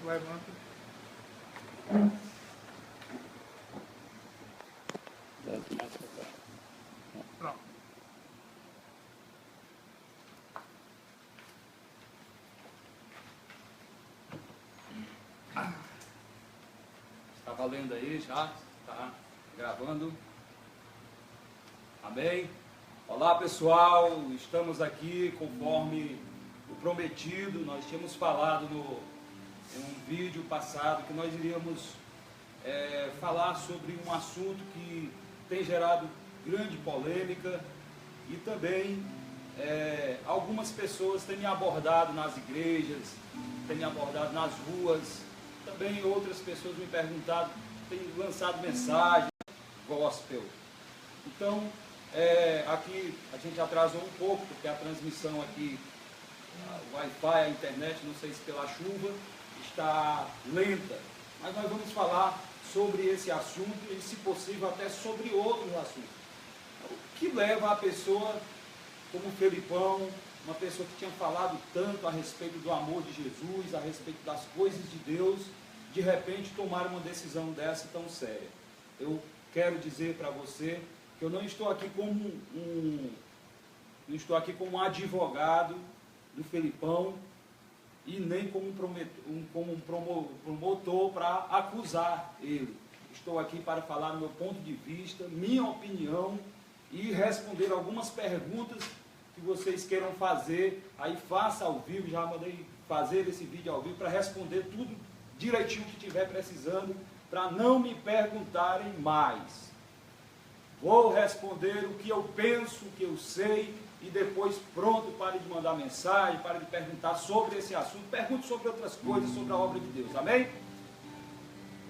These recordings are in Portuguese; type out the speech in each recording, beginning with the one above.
levanta. Pronto. Está valendo aí já? Está gravando? Amém? Olá pessoal, estamos aqui conforme o prometido. Nós tínhamos falado em um vídeo passado que nós iríamos falar sobre um assunto que tem gerado grande polêmica e também algumas pessoas têm me abordado nas igrejas, têm me abordado nas ruas, também outras pessoas me perguntado, têm lançado mensagem gospel. Então, aqui a gente atrasou um pouco, porque a transmissão aqui, o Wi-Fi, a internet, não sei se pela chuva, está lenta. Mas nós vamos falar sobre esse assunto e, se possível, até sobre outros assuntos. O que leva a pessoa, como Felipão, uma pessoa que tinha falado tanto a respeito do amor de Jesus, a respeito das coisas de Deus, de repente tomar uma decisão dessa tão séria? Eu quero dizer para você que eu não estou aqui como um advogado do Felipão e nem como um promotor para acusar ele. Estou aqui para falar do meu ponto de vista, minha opinião e responder algumas perguntas que vocês queiram fazer. Aí faça ao vivo, já mandei fazer esse vídeo ao vivo para responder tudo direitinho que estiver precisando, para não me perguntarem mais. Vou responder o que eu penso, o que eu sei, e depois pronto, pare de mandar mensagem, pare de perguntar sobre esse assunto, pergunte sobre outras coisas, sobre a obra de Deus, amém?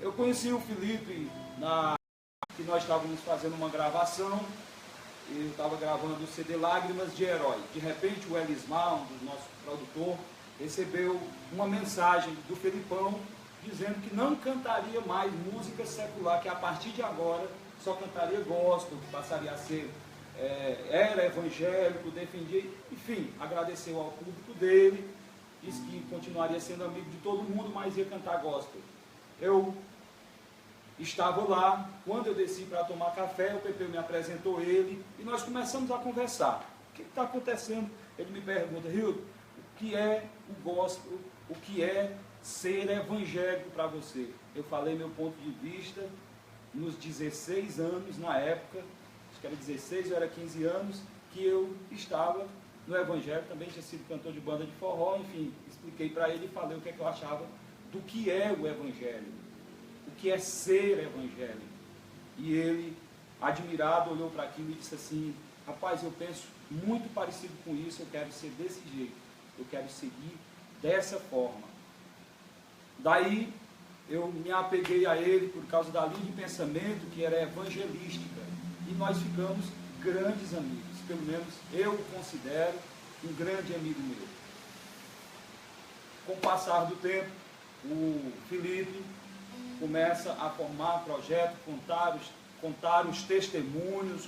Eu conheci o Felipe que nós estávamos fazendo uma gravação, eu estava gravando o CD Lágrimas de Herói. De repente o Elismar, um dos nossos produtores, recebeu uma mensagem do Felipão, dizendo que não cantaria mais música secular, que a partir de agora só cantaria gospel, que passaria a ser, era evangélico, defendia, enfim, agradeceu ao público dele, disse que continuaria sendo amigo de todo mundo, mas ia cantar gospel. Eu estava lá, quando eu desci para tomar café, o Pepeu me apresentou ele, e nós começamos a conversar. O que está acontecendo? Ele me pergunta: Hildo, o que é o gospel, o que é ser evangélico para você? Eu falei meu ponto de vista, nos 16 anos, na época, acho que era 16 ou era 15 anos, que eu estava no evangelho, também tinha sido cantor de banda de forró, enfim, expliquei para ele e falei o que é que eu achava do que é o evangelho, o que é ser evangélico. E ele, admirado, olhou para aquilo e disse assim: rapaz, eu penso muito parecido com isso, eu quero ser desse jeito, eu quero seguir dessa forma. Daí eu me apeguei a ele por causa da linha de pensamento que era evangelística, e nós ficamos grandes amigos, pelo menos eu o considero um grande amigo meu. Com o passar do tempo, o Felipe começa a formar projeto, contar os testemunhos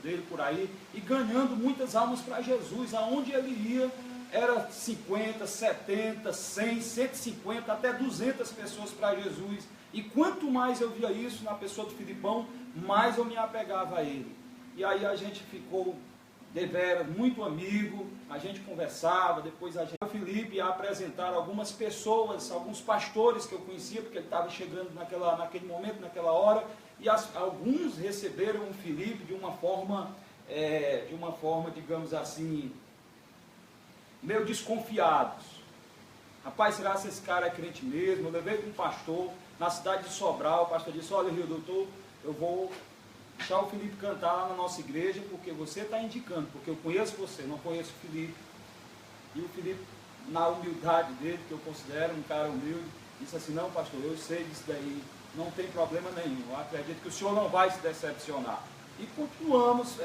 dele por aí, e ganhando muitas almas para Jesus. Aonde ele ia, era 50, 70, 100, 150, até 200 pessoas para Jesus. E quanto mais eu via isso na pessoa do Felipão, mais eu me apegava a ele. E aí a gente ficou deveras muito amigo, a gente conversava, depois o Felipe ia apresentar algumas pessoas, alguns pastores que eu conhecia, porque ele estava chegando naquele momento, naquela hora, e alguns receberam o Felipe de uma forma, digamos assim, meio desconfiados. Rapaz, será que esse cara é crente mesmo? Eu levei para um pastor na cidade de Sobral, o pastor disse: olha, Rio, doutor, eu vou deixar o Felipe cantar lá na nossa igreja, porque você está indicando, porque eu conheço você, não conheço o Felipe. E o Felipe, na humildade dele, que eu considero um cara humilde, disse assim: não, pastor, eu sei disso daí, não tem problema nenhum, eu acredito que o senhor não vai se decepcionar. E continuamos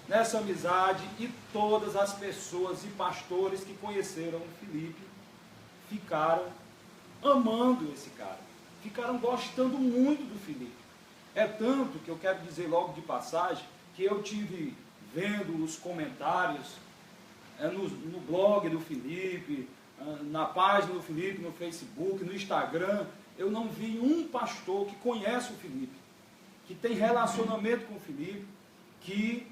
nessa amizade, e todas as pessoas e pastores que conheceram o Felipe ficaram amando esse cara, ficaram gostando muito do Felipe. É tanto que eu quero dizer logo de passagem que eu tive vendo os comentários no blog do Felipe, na página do Felipe, no Facebook, no Instagram, eu não vi um pastor que conhece o Felipe, que tem relacionamento com o Felipe, que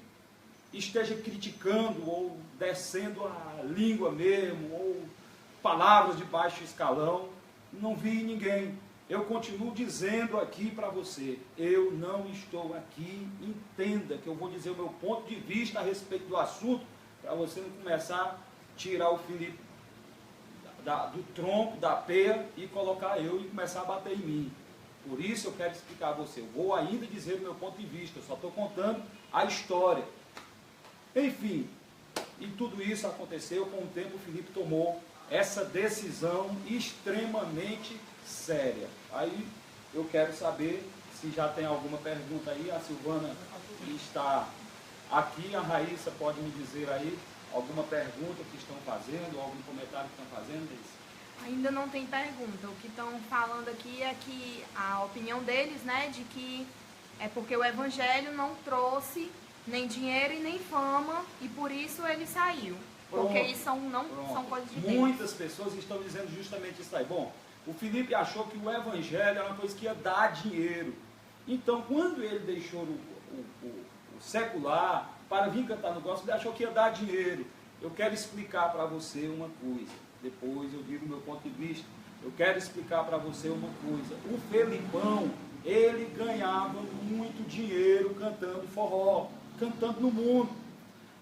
esteja criticando ou descendo a língua mesmo, ou palavras de baixo escalão. Não vi ninguém. Eu continuo dizendo aqui para você, eu não estou aqui, entenda que eu vou dizer o meu ponto de vista a respeito do assunto, para você não começar a tirar o Felipe do tronco, da peia, e colocar eu e começar a bater em mim. Por isso eu quero explicar a você, eu vou ainda dizer o meu ponto de vista, eu só estou contando a história. Enfim, e tudo isso aconteceu com o tempo o Felipe tomou essa decisão extremamente séria. Aí eu quero saber se já tem alguma pergunta aí. A Silvana está aqui, a Raíssa pode me dizer aí alguma pergunta que estão fazendo, algum comentário que estão fazendo, Raíssa? Ainda não tem pergunta. O que estão falando aqui é que a opinião deles, né, de que é porque o evangelho não trouxe nem dinheiro e nem fama, e por isso ele saiu. Porque isso não são coisas de Deus. Muitas pessoas estão dizendo justamente isso aí. Bom, o Felipe achou que o evangelho era uma coisa que ia dar dinheiro. Então, quando ele deixou o secular para vir cantar no gospel, ele achou que ia dar dinheiro. Eu quero explicar para você uma coisa. Depois eu digo o meu ponto de vista. Eu quero explicar para você uma coisa. O Felipão, ele ganhava muito dinheiro cantando forró, cantando no mundo.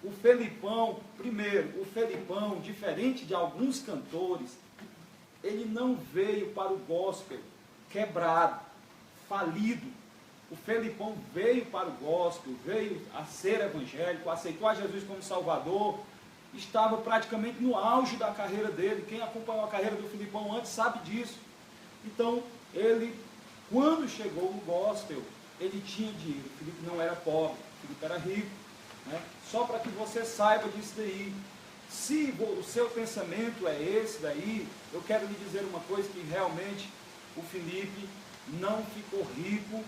O Felipão, primeiro, o Felipão, diferente de alguns cantores, ele não veio para o gospel quebrado, falido. O Felipão veio para o gospel, veio a ser evangélico, aceitou a Jesus como Salvador, estava praticamente no auge da carreira dele. Quem acompanhou a carreira do Felipão antes sabe disso. Então, ele, quando chegou no gospel, ele tinha dinheiro. O Felipe não era pobre, o Felipe era rico. Né? Só para que você saiba disso daí. Se o seu pensamento é esse daí, eu quero lhe dizer uma coisa, que realmente o Felipe não ficou rico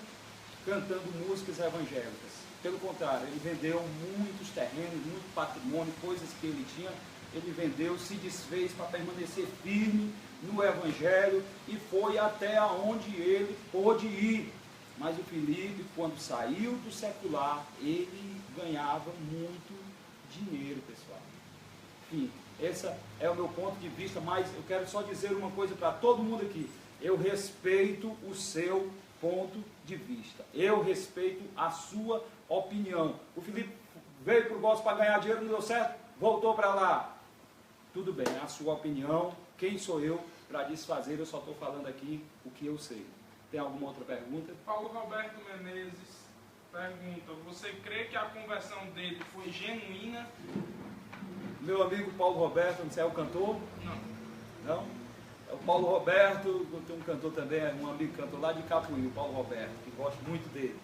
cantando músicas evangélicas. Pelo contrário, ele vendeu muitos terrenos, muito patrimônio, coisas que ele tinha, ele vendeu, se desfez para permanecer firme no evangelho e foi até onde ele pôde ir. Mas o Felipe, quando saiu do secular, ele ganhava muito dinheiro, pessoal. Enfim, esse é o meu ponto de vista, mas eu quero só dizer uma coisa para todo mundo aqui. Eu respeito o seu ponto de vista. Eu respeito a sua opinião. O Felipe veio para o gospel para ganhar dinheiro, não deu certo? Voltou para lá. Tudo bem, é a sua opinião. Quem sou eu para desfazer? Eu só estou falando aqui o que eu sei. Tem alguma outra pergunta? Paulo Roberto Menezes pergunta: você crê que a conversão dele foi genuína? Meu amigo Paulo Roberto, não sei, é o cantor? Não. Não? É o Paulo Roberto, tem um cantor também, um amigo cantor lá de Capuí, o Paulo Roberto, que gosto muito dele.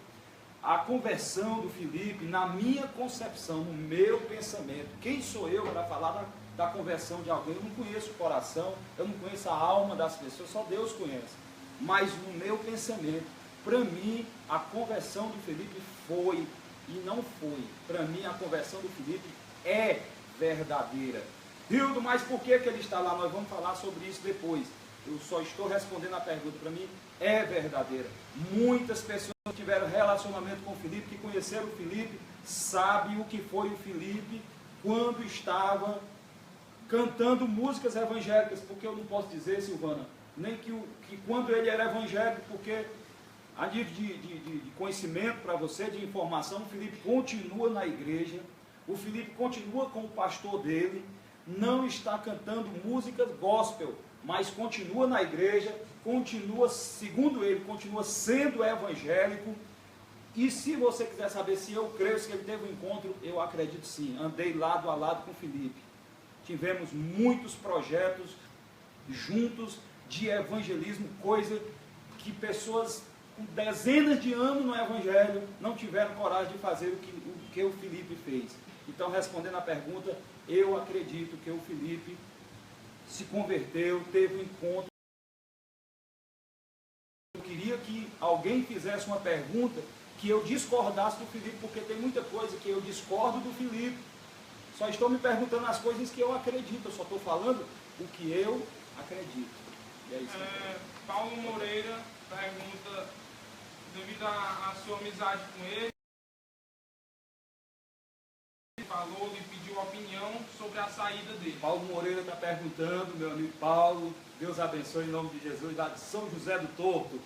A conversão do Felipe, na minha concepção, no meu pensamento, quem sou eu para falar da conversão de alguém? Eu não conheço o coração, eu não conheço a alma das pessoas, só Deus conhece. Mas no meu pensamento, para mim, a conversão do Felipe foi e não foi. Para mim, a conversão do Felipe é verdadeira. Hildo, mas por que ele está lá? Nós vamos falar sobre isso depois. Eu só estou respondendo a pergunta. Para mim, é verdadeira. Muitas pessoas que tiveram relacionamento com o Felipe, que conheceram o Felipe, sabem o que foi o Felipe quando estava cantando músicas evangélicas. Porque eu não posso dizer, Silvana, nem que quando ele era evangélico, porque a nível de conhecimento para você, de informação, o Felipe continua na igreja, o Felipe continua com o pastor dele, não está cantando músicas gospel, mas continua na igreja, continua, segundo ele, continua sendo evangélico. E se você quiser saber se eu creio que ele teve um encontro, eu acredito sim, andei lado a lado com o Felipe. Tivemos muitos projetos juntos, de evangelismo, coisa que pessoas com dezenas de anos no evangelho não tiveram coragem de fazer o que o Felipe fez. Então, respondendo a pergunta, eu acredito que o Felipe se converteu, teve um encontro. Eu queria que alguém fizesse uma pergunta que eu discordasse do Felipe, porque tem muita coisa que eu discordo do Felipe. Só estou me perguntando as coisas que eu acredito, eu só estou falando o que eu acredito. E é isso que eu quero. Paulo Moreira pergunta, devido à sua amizade com ele, falou, lhe pediu opinião sobre a saída dele. Paulo Moreira está perguntando, meu amigo Paulo, Deus abençoe em nome de Jesus, lá de São José do Torto,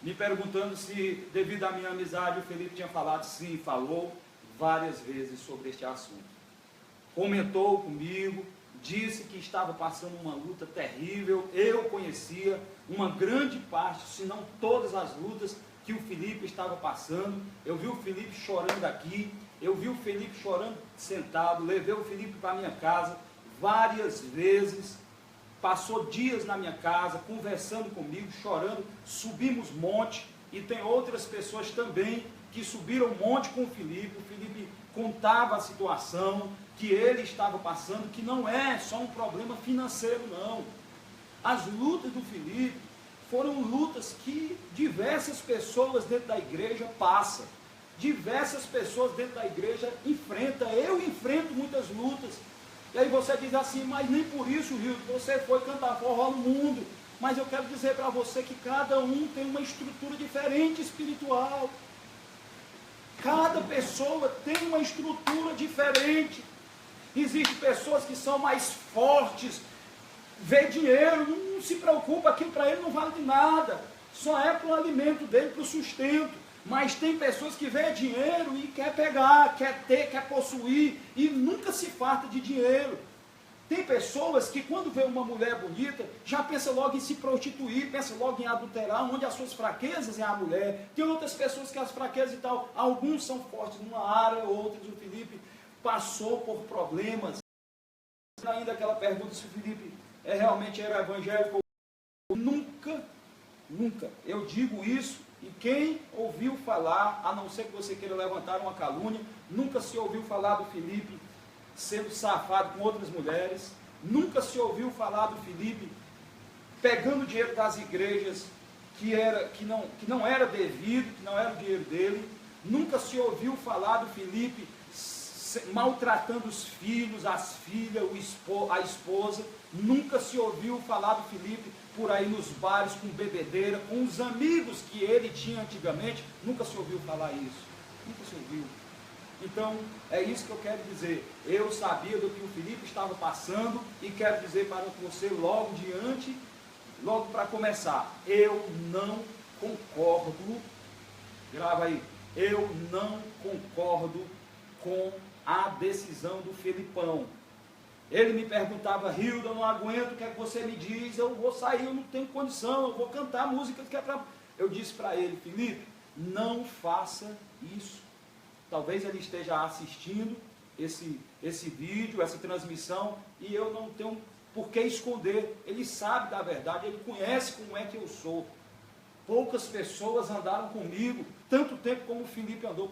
me perguntando se, devido à minha amizade, o Felipe tinha falado. Sim, falou várias vezes sobre este assunto. Comentou comigo, disse que estava passando uma luta terrível. Eu conhecia uma grande parte, se não todas as lutas que o Felipe estava passando. Eu vi o Felipe chorando aqui, eu vi o Felipe chorando sentado, levei o Felipe para minha casa várias vezes, passou dias na minha casa, conversando comigo, chorando, subimos monte, e tem outras pessoas também que subiram monte com o Felipe contava a situação que ele estava passando, que não é só um problema financeiro, não. As lutas do Felipe foram lutas que diversas pessoas dentro da igreja passam. Diversas pessoas dentro da igreja enfrentam. Eu enfrento muitas lutas. E aí você diz assim, mas nem por isso, Rio, você foi cantar forró no mundo. Mas eu quero dizer para você que cada um tem uma estrutura diferente espiritual. Cada pessoa tem uma estrutura diferente. Existem pessoas que são mais fortes, vê dinheiro, não se preocupa, aquilo para ele não vale de nada. Só é para o alimento dele, para o sustento. Mas tem pessoas que vê dinheiro e quer pegar, quer ter, quer possuir, e nunca se farta de dinheiro. Tem pessoas que quando vê uma mulher bonita, já pensa logo em se prostituir, pensa logo em adulterar, onde as suas fraquezas é a mulher. Tem outras pessoas que as fraquezas e tal, alguns são fortes numa área, outros. O Felipe passou por problemas. Ainda aquela pergunta se o Felipe realmente era evangélico. Nunca, eu digo isso, e quem ouviu falar, a não ser que você queira levantar uma calúnia, nunca se ouviu falar do Felipe sendo safado com outras mulheres, nunca se ouviu falar do Felipe pegando dinheiro das igrejas que não era devido, que não era o dinheiro dele, nunca se ouviu falar do Felipe maltratando os filhos, as filhas, a esposa, nunca se ouviu falar do Felipe por aí nos bares com bebedeira, com os amigos que ele tinha antigamente, nunca se ouviu falar isso, nunca se ouviu. Então, é isso que eu quero dizer. Eu sabia do que o Felipe estava passando e quero dizer para você logo para começar, eu não concordo, grava aí, eu não concordo com a decisão do Felipão. Ele me perguntava, Hilda, eu não aguento, o que é que você me diz? Eu vou sair, eu não tenho condição, eu vou cantar música que é para... Eu disse para ele, Felipe, não faça isso. Talvez ele esteja assistindo esse vídeo, essa transmissão, e eu não tenho por que esconder. Ele sabe da verdade, ele conhece como é que eu sou. Poucas pessoas andaram comigo, tanto tempo como o Felipe andou.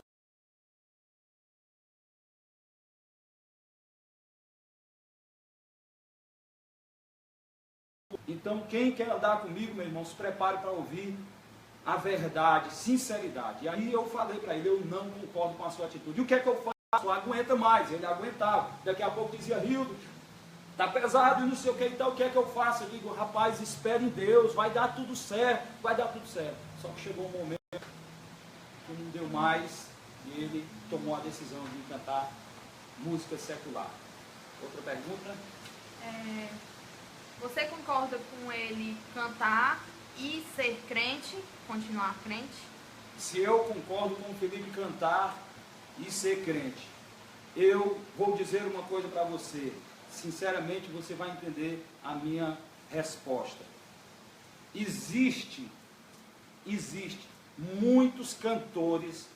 Então, quem quer andar comigo, meu irmão, se prepare para ouvir a verdade, sinceridade. E aí eu falei para ele, eu não concordo com a sua atitude. E o que é que eu faço? Não aguenta mais. Ele aguentava. Daqui a pouco dizia, Hildo, tá pesado e não sei o que e tal, o que é que eu faço? Eu digo, rapaz, espere em Deus, vai dar tudo certo, vai dar tudo certo. Só que chegou um momento que não deu mais e ele tomou a decisão de cantar música secular. Outra pergunta? Você concorda com ele cantar e ser crente, continuar crente? Se eu concordo com o Felipe cantar e ser crente, eu vou dizer uma coisa para você. Sinceramente, você vai entender a minha resposta. Existe muitos cantores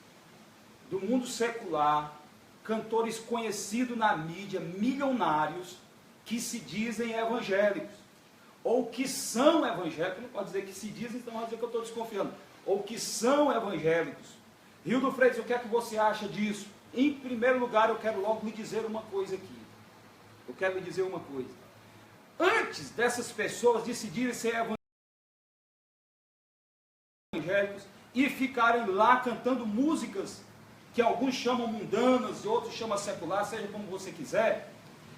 do mundo secular, cantores conhecidos na mídia, milionários, que se dizem evangélicos, ou que são evangélicos, não pode dizer que se dizem, então vai dizer que eu estou desconfiando, ou que são evangélicos. Hildo Freitas, o que é que você acha disso? Em primeiro lugar, eu quero logo lhe dizer uma coisa aqui. Eu quero lhe dizer uma coisa. Antes dessas pessoas decidirem ser evangélicos e ficarem lá cantando músicas que alguns chamam mundanas e outros chamam secular, seja como você quiser,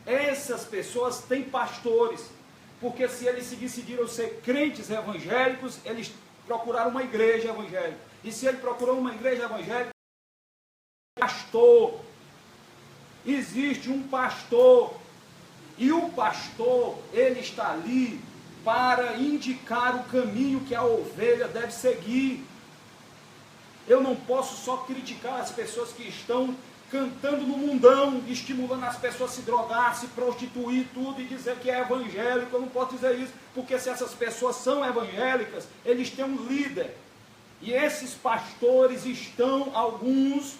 essas pessoas têm pastores. Porque se eles se decidiram ser crentes evangélicos, eles procuraram uma igreja evangélica. E se ele procurou uma igreja evangélica, pastor, existe um pastor, e o pastor, ele está ali para indicar o caminho que a ovelha deve seguir. Eu não posso só criticar as pessoas que estão cantando no mundão, estimulando as pessoas a se drogar, se prostituir, tudo, e dizer que é evangélico. Eu não posso dizer isso, porque se essas pessoas são evangélicas, eles têm um líder. E esses pastores estão, alguns,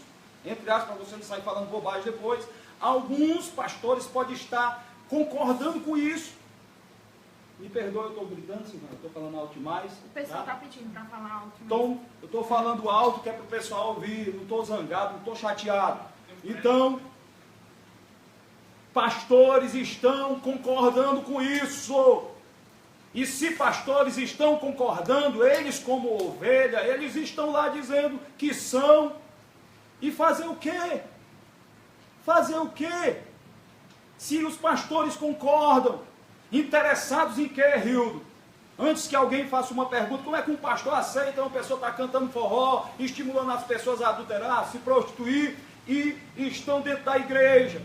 entre aspas, para você não sair falando bobagem depois, alguns pastores podem estar concordando com isso. Me perdoe, eu estou gritando, Silvana, eu estou falando alto demais. O pessoal está pedindo para falar alto. Então, eu estou falando alto que é para o pessoal ouvir, não estou zangado, não estou chateado. Então, pastores estão concordando com isso. E se pastores estão concordando, eles como ovelha, eles estão lá dizendo que são. E fazer o quê? Fazer o quê? Se os pastores concordam, interessados em quê, Rildo? Antes que alguém faça uma pergunta, como é que um pastor aceita uma pessoa está cantando forró, estimulando as pessoas a adulterar, a se prostituir, e estão dentro da igreja?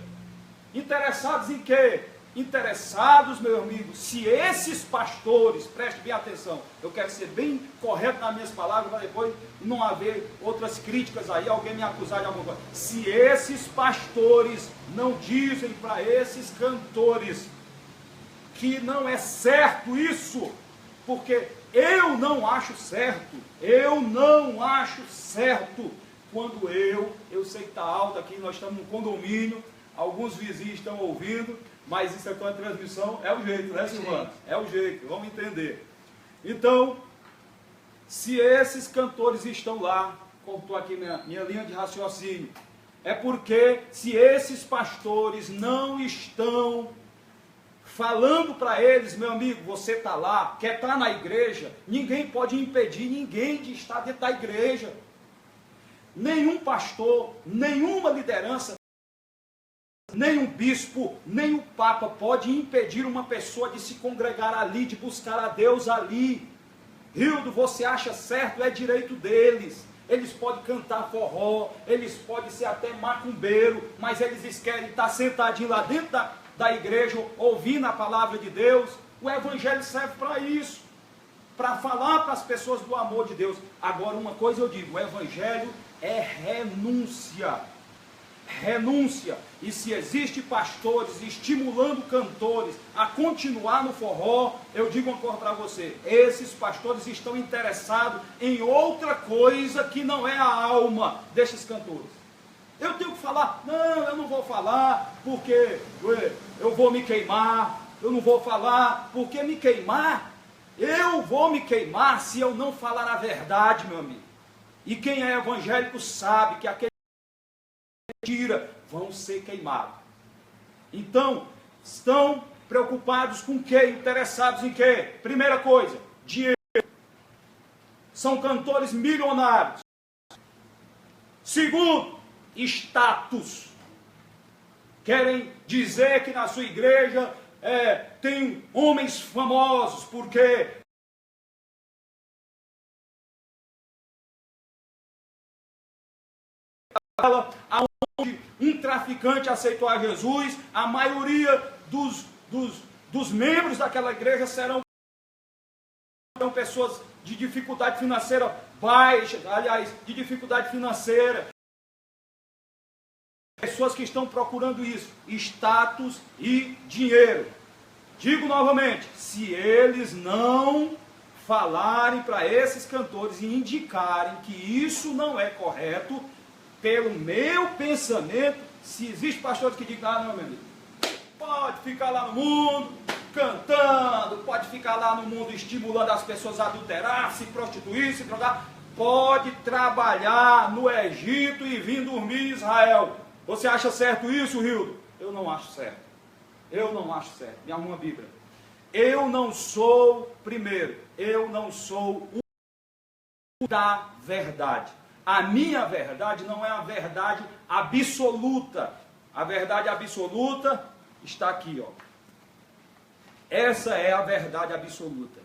Interessados em quê? Interessados, meu amigo, se esses pastores, preste bem atenção, eu quero ser bem correto nas minhas palavras, para depois não haver outras críticas aí, alguém me acusar de alguma coisa. Se esses pastores não dizem para esses cantores que não é certo isso, porque eu não acho certo quando eu sei que está alto aqui, nós estamos no condomínio, alguns vizinhos estão ouvindo, mas isso aqui é uma transmissão, é o jeito, né, Silvana? É o jeito, vamos entender. Então, se esses cantores estão lá, cortou aqui minha linha de raciocínio, é porque se esses pastores não estão falando para eles, meu amigo, você está lá, quer estar na igreja, ninguém pode impedir ninguém de estar dentro da igreja. Nenhum pastor, nenhuma liderança, nem um bispo, nem o papa pode impedir uma pessoa de se congregar ali, de buscar a Deus ali. Rildo, você acha certo, é direito deles. Eles podem cantar forró, eles podem ser até macumbeiro, mas eles querem estar sentadinhos lá dentro da igreja, ouvindo a palavra de Deus. O evangelho serve para isso, para falar para as pessoas do amor de Deus. Agora, uma coisa eu digo, o evangelho é renúncia. Renúncia. E se existe pastores estimulando cantores a continuar no forró, eu digo uma coisa para você, esses pastores estão interessados em outra coisa que não é a alma desses cantores. Eu tenho que falar, não, eu não vou falar porque eu vou me queimar, eu não vou falar porque me queimar, eu vou me queimar se eu não falar a verdade, meu amigo. E quem é evangélico sabe que aquele mentira vão ser queimados. Então, estão preocupados com o quê? Interessados em quê? Primeira coisa, dinheiro. São cantores milionários. Segundo, status. Querem dizer que na sua igreja tem homens famosos, porque aonde um traficante aceitou a Jesus, a maioria dos membros daquela igreja serão pessoas de dificuldade financeira baixa, aliás, de dificuldade financeira. Pessoas que estão procurando isso, status e dinheiro. Digo novamente, se eles não falarem para esses cantores e indicarem que isso não é correto, pelo meu pensamento, se existe pastores que digam, não, meu amigo, pode ficar lá no mundo cantando, pode ficar lá no mundo estimulando as pessoas a adulterar, se prostituir, se drogar, pode trabalhar no Egito e vir dormir em Israel. Você acha certo isso, Rildo? Eu não acho certo. Eu não acho certo. Me arruma a Bíblia. Eu não sou, primeiro, eu não sou o da verdade. A minha verdade não é a verdade absoluta. A verdade absoluta está aqui, ó. Essa é a verdade absoluta.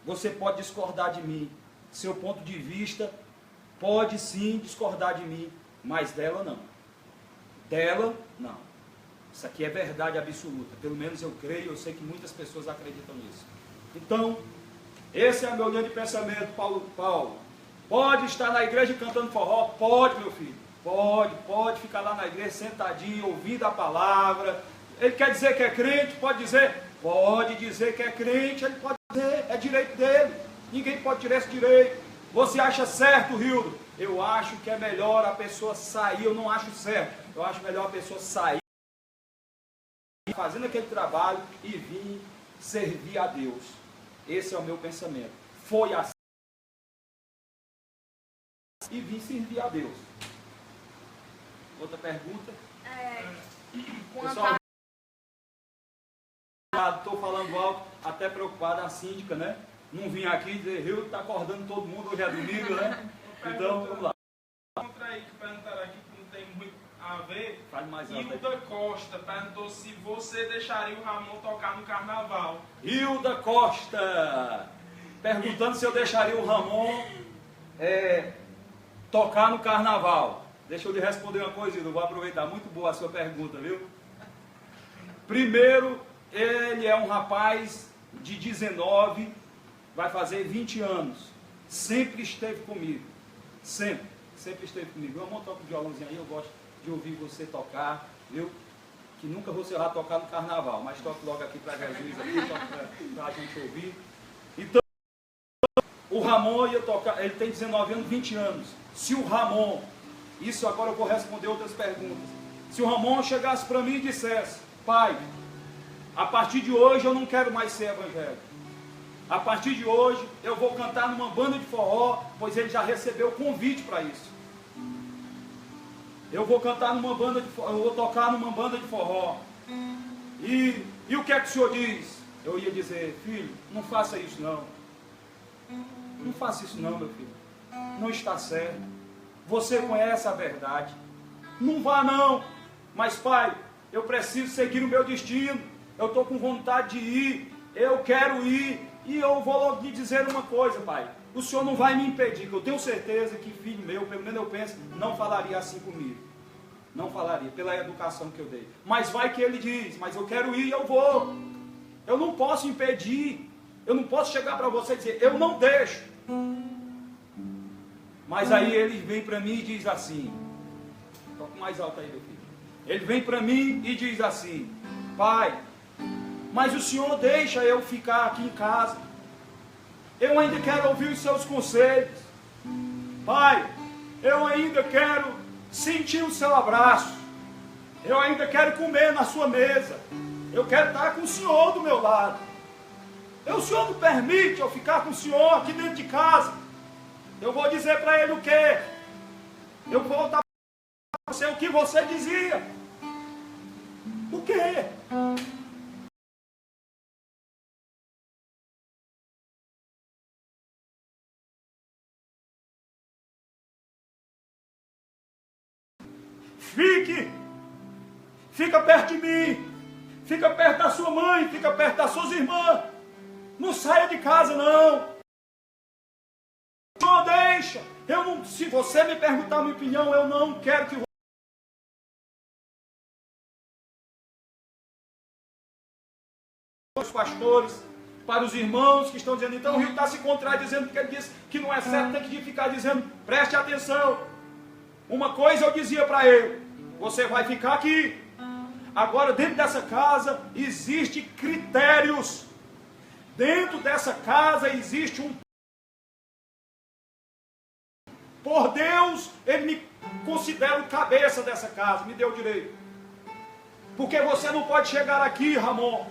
Você pode discordar de mim, seu ponto de vista pode sim discordar de mim, mas dela não. Dela não. Isso aqui é verdade absoluta. Pelo menos eu creio, eu sei que muitas pessoas acreditam nisso. Então, esse é a meu linha de pensamento, Paulo. Pode estar na igreja cantando forró? Pode, meu filho. Pode ficar lá na igreja sentadinho, ouvindo a palavra. Ele quer dizer que é crente? Pode dizer que é crente, ele pode dizer, é direito dele. Ninguém pode tirar esse direito. Você acha certo, Rildo? Eu acho que é melhor a pessoa sair, eu não acho certo. Eu acho melhor a pessoa sair, fazendo aquele trabalho e vir servir a Deus. Esse é o meu pensamento. Foi assim. E vim servir a Deus. Outra pergunta? Pessoal, estou falando alto, até preocupado, a síndica, né? Não vim aqui dizer, Rio está acordando todo mundo, hoje é domingo, né? Então, vamos lá. Outra aí que perguntaram aqui que não tem muito a ver. Fale mais alto. Hilda Costa perguntou se você deixaria o Ramon tocar no carnaval. Hilda Costa perguntando se eu deixaria o Ramon tocar no carnaval. Deixa eu lhe responder uma coisa, Hilda, vou aproveitar. Muito boa a sua pergunta, viu? Primeiro, ele é um rapaz de 19, vai fazer 20 anos. Sempre esteve comigo. Sempre esteve comigo. Ramon, toca o violãozinho aí, eu gosto de ouvir você tocar, viu? Que nunca você vai tocar no carnaval, mas toque logo aqui para Jesus, aqui, toque para a gente ouvir. Então, o Ramon ia tocar, ele tem 19 anos, 20 anos. Se o Ramon, isso agora eu vou responder outras perguntas. Se o Ramon chegasse para mim e dissesse, pai, a partir de hoje eu não quero mais ser evangélico. A partir de hoje eu vou cantar numa banda de forró, pois ele já recebeu o convite para isso. Eu vou cantar numa banda de forró, eu vou tocar numa banda de forró. E o que é que o senhor diz? Eu ia dizer, filho, não faça isso não. Não faça isso não, meu filho. Não está certo. Você conhece a verdade. Não vá não. Mas pai, eu preciso seguir o meu destino. Eu estou com vontade de ir. Eu quero ir. E eu vou logo lhe dizer uma coisa, pai. O senhor não vai me impedir, que eu tenho certeza que filho meu, pelo menos eu penso, não falaria assim comigo. Não falaria, pela educação que eu dei. Mas vai que ele diz, mas eu quero ir e eu vou. Eu não posso impedir. Eu não posso chegar para você e dizer, eu não deixo. Mas aí ele vem para mim e diz assim, toca mais alto aí, meu filho. Ele vem para mim e diz assim, pai, mas o senhor deixa eu ficar aqui em casa. Eu ainda quero ouvir os seus conselhos. Pai, eu ainda quero sentir o seu abraço. Eu ainda quero comer na sua mesa. Eu quero estar com o senhor do meu lado. O senhor não permite eu ficar com o senhor aqui dentro de casa. Eu vou dizer para ele o quê? Eu vou voltar para você o que você dizia. O quê? Fica perto de mim, fica perto da sua mãe, fica perto das suas irmãs, não saia de casa não, não deixa, se você me perguntar a minha opinião, eu não quero que os pastores, para os irmãos que estão dizendo, então o Rio está se contradizendo, porque ele disse que não é certo, tem que ficar dizendo, preste atenção, uma coisa eu dizia para ele, você vai ficar aqui. Agora, dentro dessa casa, existem critérios. Dentro dessa casa existe um... Por Deus, ele me considera o cabeça dessa casa, me deu direito. Porque você não pode chegar aqui, Ramon,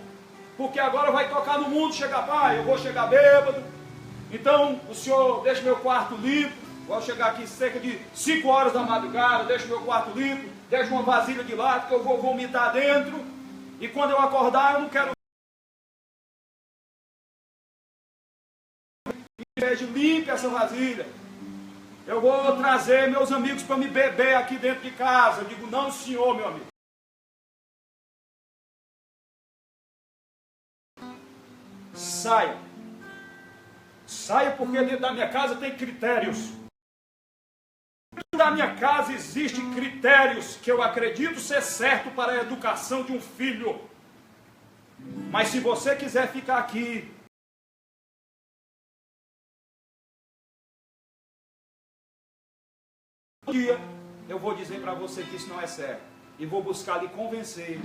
porque agora vai tocar no mundo, chegar, pai, eu vou chegar bêbado. Então, o senhor deixa meu quarto limpo. Vou chegar aqui cerca de 5 horas da madrugada, deixo meu quarto limpo, deixo uma vasilha de lado, que eu vou vomitar dentro. E quando eu acordar, eu não quero... Limpe essa vasilha. Eu vou trazer meus amigos para me beber aqui dentro de casa. Eu digo, não, senhor, meu amigo. saia. Saia porque dentro da minha casa tem critérios. Dentro da minha casa existem critérios que eu acredito ser certo para a educação de um filho. Mas se você quiser ficar aqui, um dia eu vou dizer para você que isso não é certo. E vou buscar lhe convencer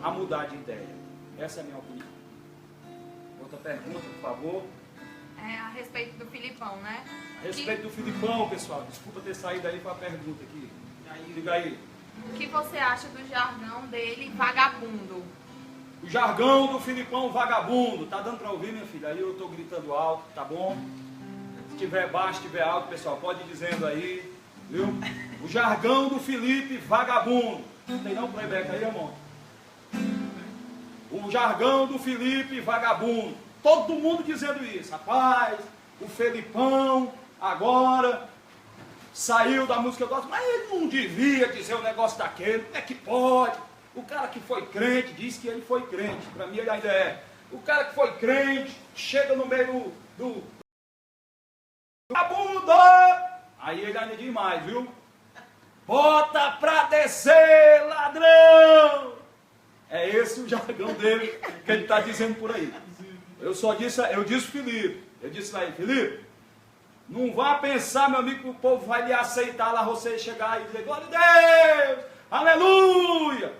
a mudar de ideia. Essa é a minha opinião. Outra pergunta, por favor. É a respeito do Filipão, né? A respeito do Filipão, pessoal. Desculpa ter saído aí para a pergunta aqui. Diga aí. O que você acha do jargão dele, vagabundo? O jargão do Filipão vagabundo. Tá dando para ouvir, minha filha? Aí eu tô gritando alto, tá bom? Se tiver baixo, se tiver alto, pessoal, pode ir dizendo aí. Viu? O jargão do Felipe vagabundo. Não tem não playback aí, irmão? O jargão do Felipe vagabundo. Todo mundo dizendo isso. Rapaz, o Felipão agora saiu da música gospel, mas ele não devia dizer um negócio daquele. Como é que pode? O cara que foi crente diz que ele foi crente. Para mim ele ainda é. O cara que foi crente chega no meio do vagabundo. Aí ele ainda diz mais, viu? Bota pra descer, ladrão! É esse o jargão dele que ele está dizendo por aí. Eu disse Felipe, eu disse lá ele, Felipe, não vá pensar, meu amigo, que o povo vai lhe aceitar lá, você chegar e dizer, glória a Deus, aleluia!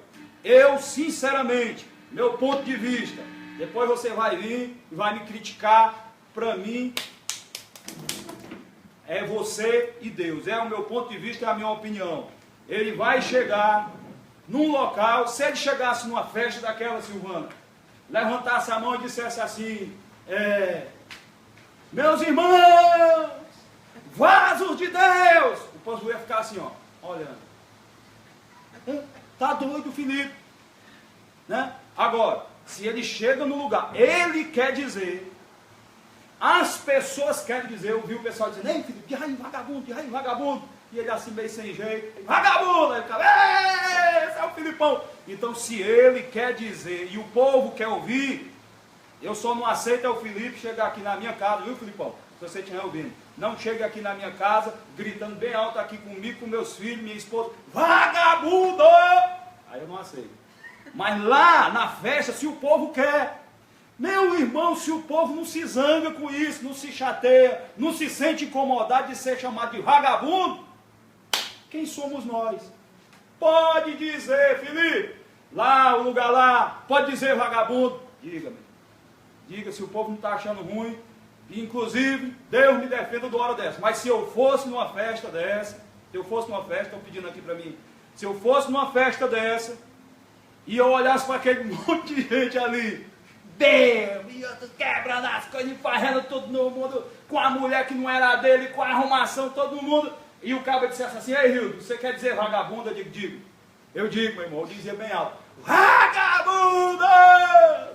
Eu, sinceramente, meu ponto de vista, depois você vai vir e vai me criticar, para mim, é você e Deus, é o meu ponto de vista, é a minha opinião. Ele vai chegar num local, se ele chegasse numa festa daquela, Silvana, levantasse a mão e dissesse assim, meus irmãos, vasos de Deus, o povo ia ficar assim, ó, olhando. Tá doido, Felipe, né? Agora, se ele chega no lugar, ele quer dizer, as pessoas querem dizer, eu vi o pessoal dizendo, ei, Felipe, de raio vagabundo, e ele assim meio sem jeito, vagabundo, aí ele ficava, esse é o Filipão. Então, se ele quer dizer e o povo quer ouvir, eu só não aceito é o Felipe chegar aqui na minha casa, viu, Filipão? Se você estiver ouvindo, não chegue aqui na minha casa, gritando bem alto aqui comigo, com meus filhos, minha esposa, vagabundo! Aí eu não aceito. Mas lá na festa, se o povo quer, meu irmão, se o povo não se zanga com isso, não se chateia, não se sente incomodado de ser chamado de vagabundo, quem somos nós? Pode dizer, Felipe, lá, o lugar lá, pode dizer vagabundo. Diga-me. Diga se o povo não está achando ruim. E, inclusive, Deus me defenda de uma hora dessa. Mas se eu fosse numa festa dessa, estão pedindo aqui para mim, se eu fosse numa festa dessa, e eu olhasse para aquele monte de gente ali, Deus, e outros quebrando as coisas, farrando todo mundo, com a mulher que não era dele, com a arrumação, todo mundo. E o cara dissesse assim, ei, Rildo, você quer dizer vagabundo? Eu digo. Eu digo, meu irmão, eu dizia bem alto, vagabundo!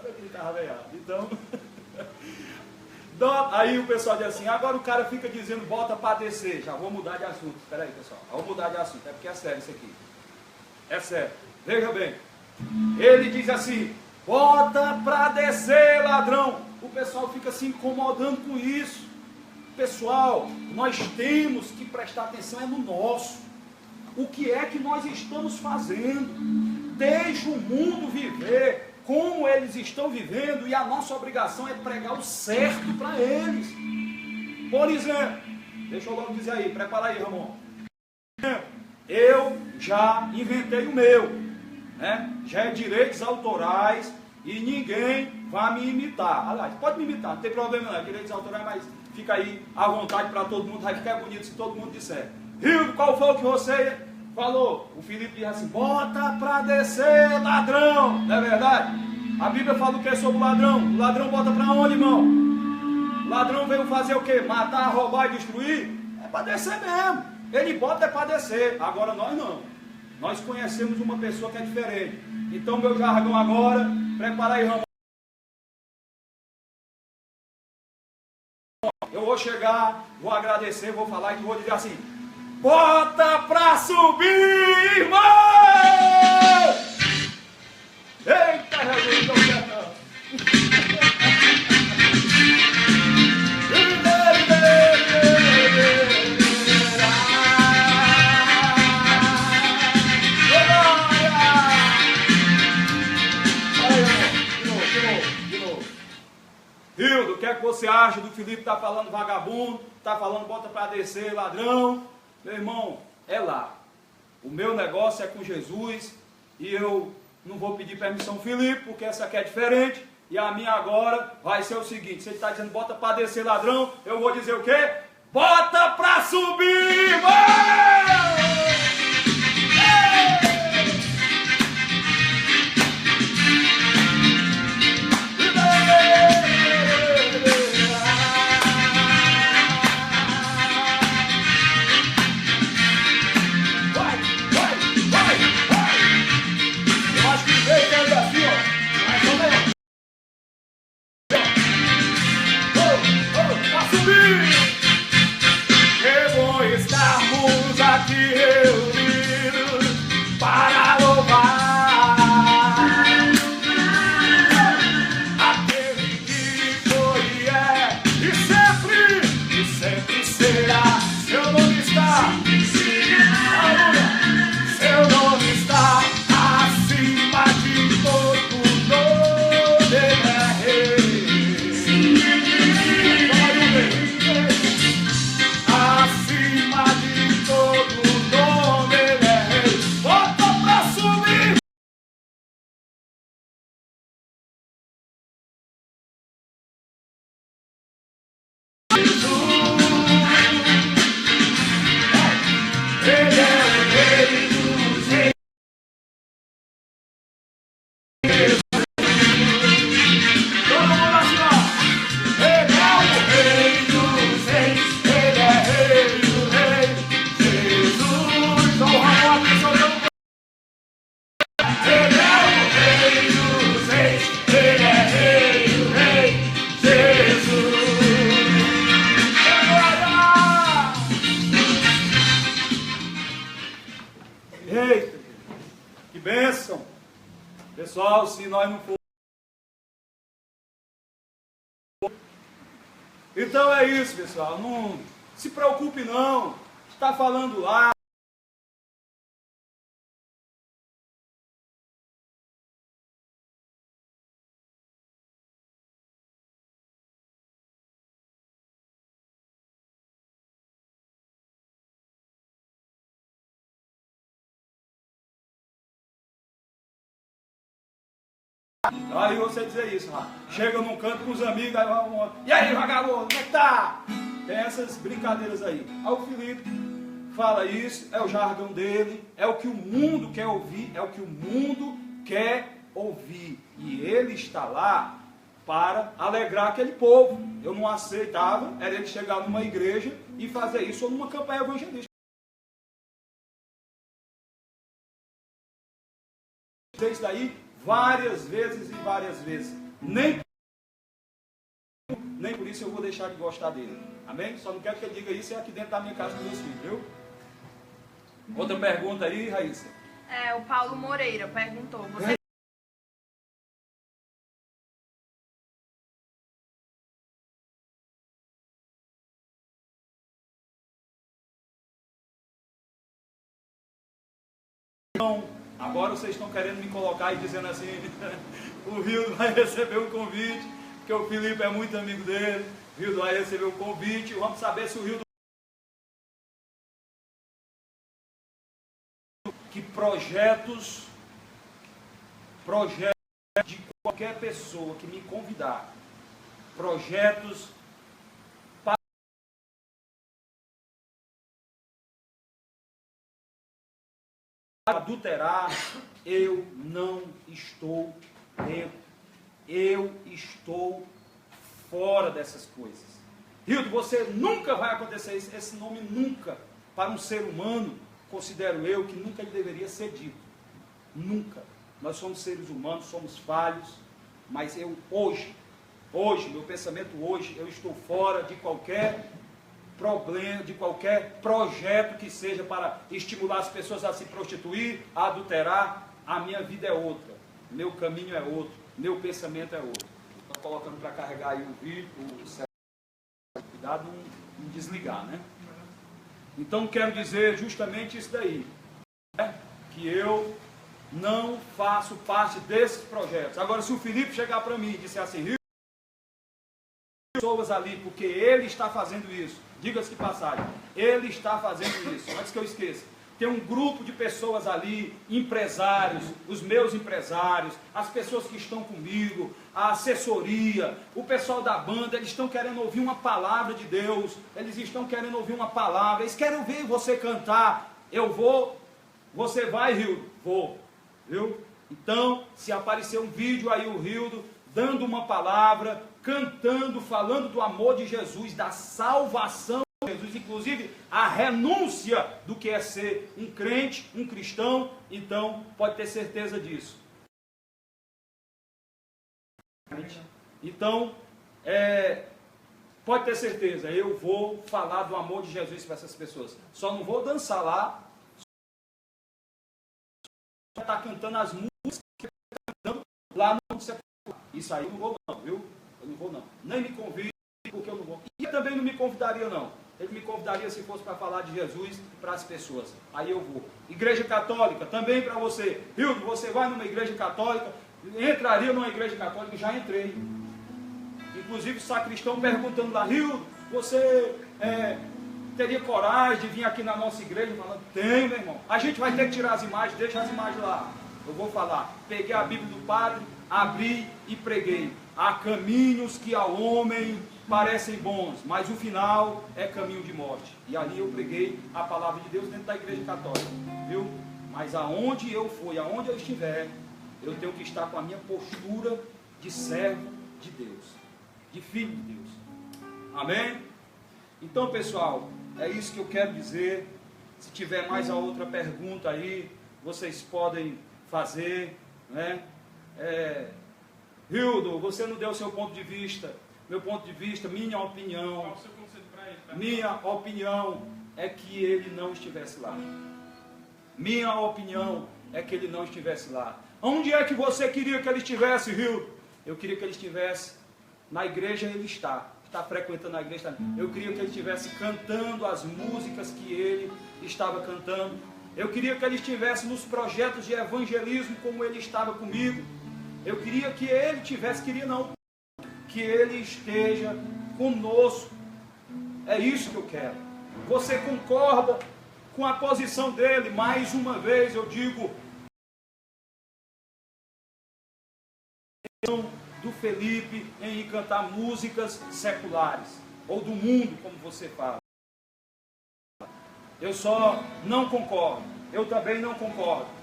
Eu gritava bem alto. Então, aí o pessoal diz assim, agora o cara fica dizendo, bota para descer. Já vou mudar de assunto. Espera aí, pessoal, vou mudar de assunto, é porque é sério isso aqui. É sério. Veja bem, ele diz assim, bota para descer, ladrão. O pessoal fica se incomodando com isso. Pessoal, nós temos que prestar atenção no nosso. O que é que nós estamos fazendo? Deixa o mundo viver como eles estão vivendo e a nossa obrigação é pregar o certo para eles. Por exemplo, deixa eu logo dizer aí, prepara aí, Ramon. Eu já inventei o meu, né? Já é direitos autorais e ninguém vai me imitar. Aliás, pode me imitar, não tem problema não, é direitos autorais, mas fica aí à vontade para todo mundo, vai ficar bonito se todo mundo disser. Rildo, qual foi o que você falou? O Felipe diz assim, bota para descer, ladrão. Não é verdade? A Bíblia fala o que sobre o ladrão? O ladrão bota para onde, irmão? O ladrão veio fazer o quê? Matar, roubar e destruir? É para descer mesmo. Ele bota é para descer. Agora nós não. Nós conhecemos uma pessoa que é diferente. Então meu jargão agora, prepara aí, Ramon. Eu vou chegar, vou agradecer, vou falar e vou dizer assim, bota pra subir, irmão! Eita, Jesus, não quero não. Hildo, o que é que você acha do Felipe tá falando vagabundo, tá falando bota para descer, ladrão? Meu irmão, é lá. O meu negócio é com Jesus e eu não vou pedir permissão ao Felipe, porque essa aqui é diferente. E a minha agora vai ser o seguinte: se ele está dizendo bota para descer, ladrão, eu vou dizer o quê? Bota para subir! Estarmos aqui reunidos para louvar aquele que foi e é e sempre será. Seu nome está, seu nome está acima de todo nome. Ele é rei. Acima de todo nome, ele é rei. Bota pra subir. Ele é o rei dos reis. Todo mundo assim, ó. Ele é o rei dos reis. Ele é rei do rei. Jesus. Só o Ramon aqui soltando. Ele é o rei dos reis. Ele é rei do rei. Jesus. Eita, que bênção! Pessoal, se nós não for. Então é isso, pessoal. Não se preocupe, não. Está falando lá. Aí você dizer isso, chega num canto com os amigos, aí vai um outro. E aí, vagabundo, como é que tá? Tem essas brincadeiras aí. Aí o Felipe fala isso, é o jargão dele, é o que o mundo quer ouvir, é o que o mundo quer ouvir. E ele está lá para alegrar aquele povo. Eu não aceitava, era ele chegar numa igreja e fazer isso ou numa campanha evangelística. Isso daí várias vezes e várias vezes. Nem por isso eu vou deixar de gostar dele. Amém? Só não quero que ele diga isso aqui dentro da minha casa com meus filhos, viu? Outra pergunta aí, Raíssa. O Paulo Moreira perguntou. Você Agora vocês estão querendo me colocar e dizendo assim, o Hildo vai receber um convite, porque o Felipe é muito amigo dele, o Hildo vai receber um convite, vamos saber se o Hildo... Que projetos de qualquer pessoa que me convidar, projetos adulterar, eu não estou dentro. Eu estou fora dessas coisas. Hildo, você nunca vai acontecer isso. Esse nome nunca, para um ser humano, considero eu, que nunca lhe deveria ser dito. Nunca. Nós somos seres humanos, somos falhos, mas eu hoje, meu pensamento hoje, eu estou fora de qualquer problema, de qualquer projeto que seja para estimular as pessoas a se prostituir, a adulterar. A minha vida é outra, meu caminho é outro, meu pensamento é outro. Estou colocando para carregar aí o vídeo, cuidado em desligar, né? Então quero dizer justamente isso daí, né? Que eu não faço parte desses projetos. Agora, se o Felipe chegar para mim e disser assim, pessoas ali, porque ele está fazendo isso. Diga-se de passagem, ele está fazendo isso. Antes que eu esqueça, tem um grupo de pessoas ali, empresários, os meus empresários, as pessoas que estão comigo, a assessoria, o pessoal da banda, eles estão querendo ouvir uma palavra de Deus, eles estão querendo ouvir uma palavra, eles querem ouvir você cantar. Eu vou, você vai, Rildo? Vou, viu? Então, se aparecer um vídeo aí, o Rildo, dando uma palavra, cantando, falando do amor de Jesus, da salvação de Jesus, inclusive a renúncia do que é ser um crente, um cristão, então pode ter certeza disso. Então, pode ter certeza, eu vou falar do amor de Jesus para essas pessoas. Só não vou dançar lá, só estar cantando as músicas que eu estou cantando lá no sepulcro. Isso aí eu não vou não, viu? Eu não vou não. Nem me convide, porque eu não vou. E também não me convidaria não. Ele me convidaria se fosse para falar de Jesus para as pessoas. Aí eu vou. Igreja católica, também para você. Hildo, você vai numa igreja católica, entraria numa igreja católica, já entrei. Inclusive o sacristão perguntando lá, Hildo, você teria coragem de vir aqui na nossa igreja? Falando, tem, meu irmão. A gente vai ter que tirar as imagens, deixa as imagens lá. Eu vou falar. Peguei a Bíblia do padre, abri e preguei. Há caminhos que ao homem parecem bons, mas o final é caminho de morte. E ali eu preguei a palavra de Deus dentro da igreja católica, viu? Mas aonde eu for, aonde eu estiver, eu tenho que estar com a minha postura de servo de Deus, de filho de Deus. Amém? Então, pessoal, é isso que eu quero dizer. Se tiver mais a outra pergunta aí, vocês podem fazer, né? Hildo, você não deu o seu ponto de vista. Meu ponto de vista, minha opinião. Qual o seu conselho para ele? Minha opinião é que ele não estivesse lá. Minha opinião é que ele não estivesse lá. Onde é que você queria que ele estivesse, Hildo? Eu queria que ele estivesse na igreja, ele está frequentando a igreja. Eu queria que ele estivesse cantando as músicas que ele estava cantando. Eu queria que ele estivesse nos projetos de evangelismo como ele estava comigo. Eu queria que ele tivesse, que ele esteja conosco. É isso que eu quero. Você concorda com a posição dele? Mais uma vez eu digo, do Felipe em cantar músicas seculares, ou do mundo, como você fala. Eu só não concordo. Eu também não concordo.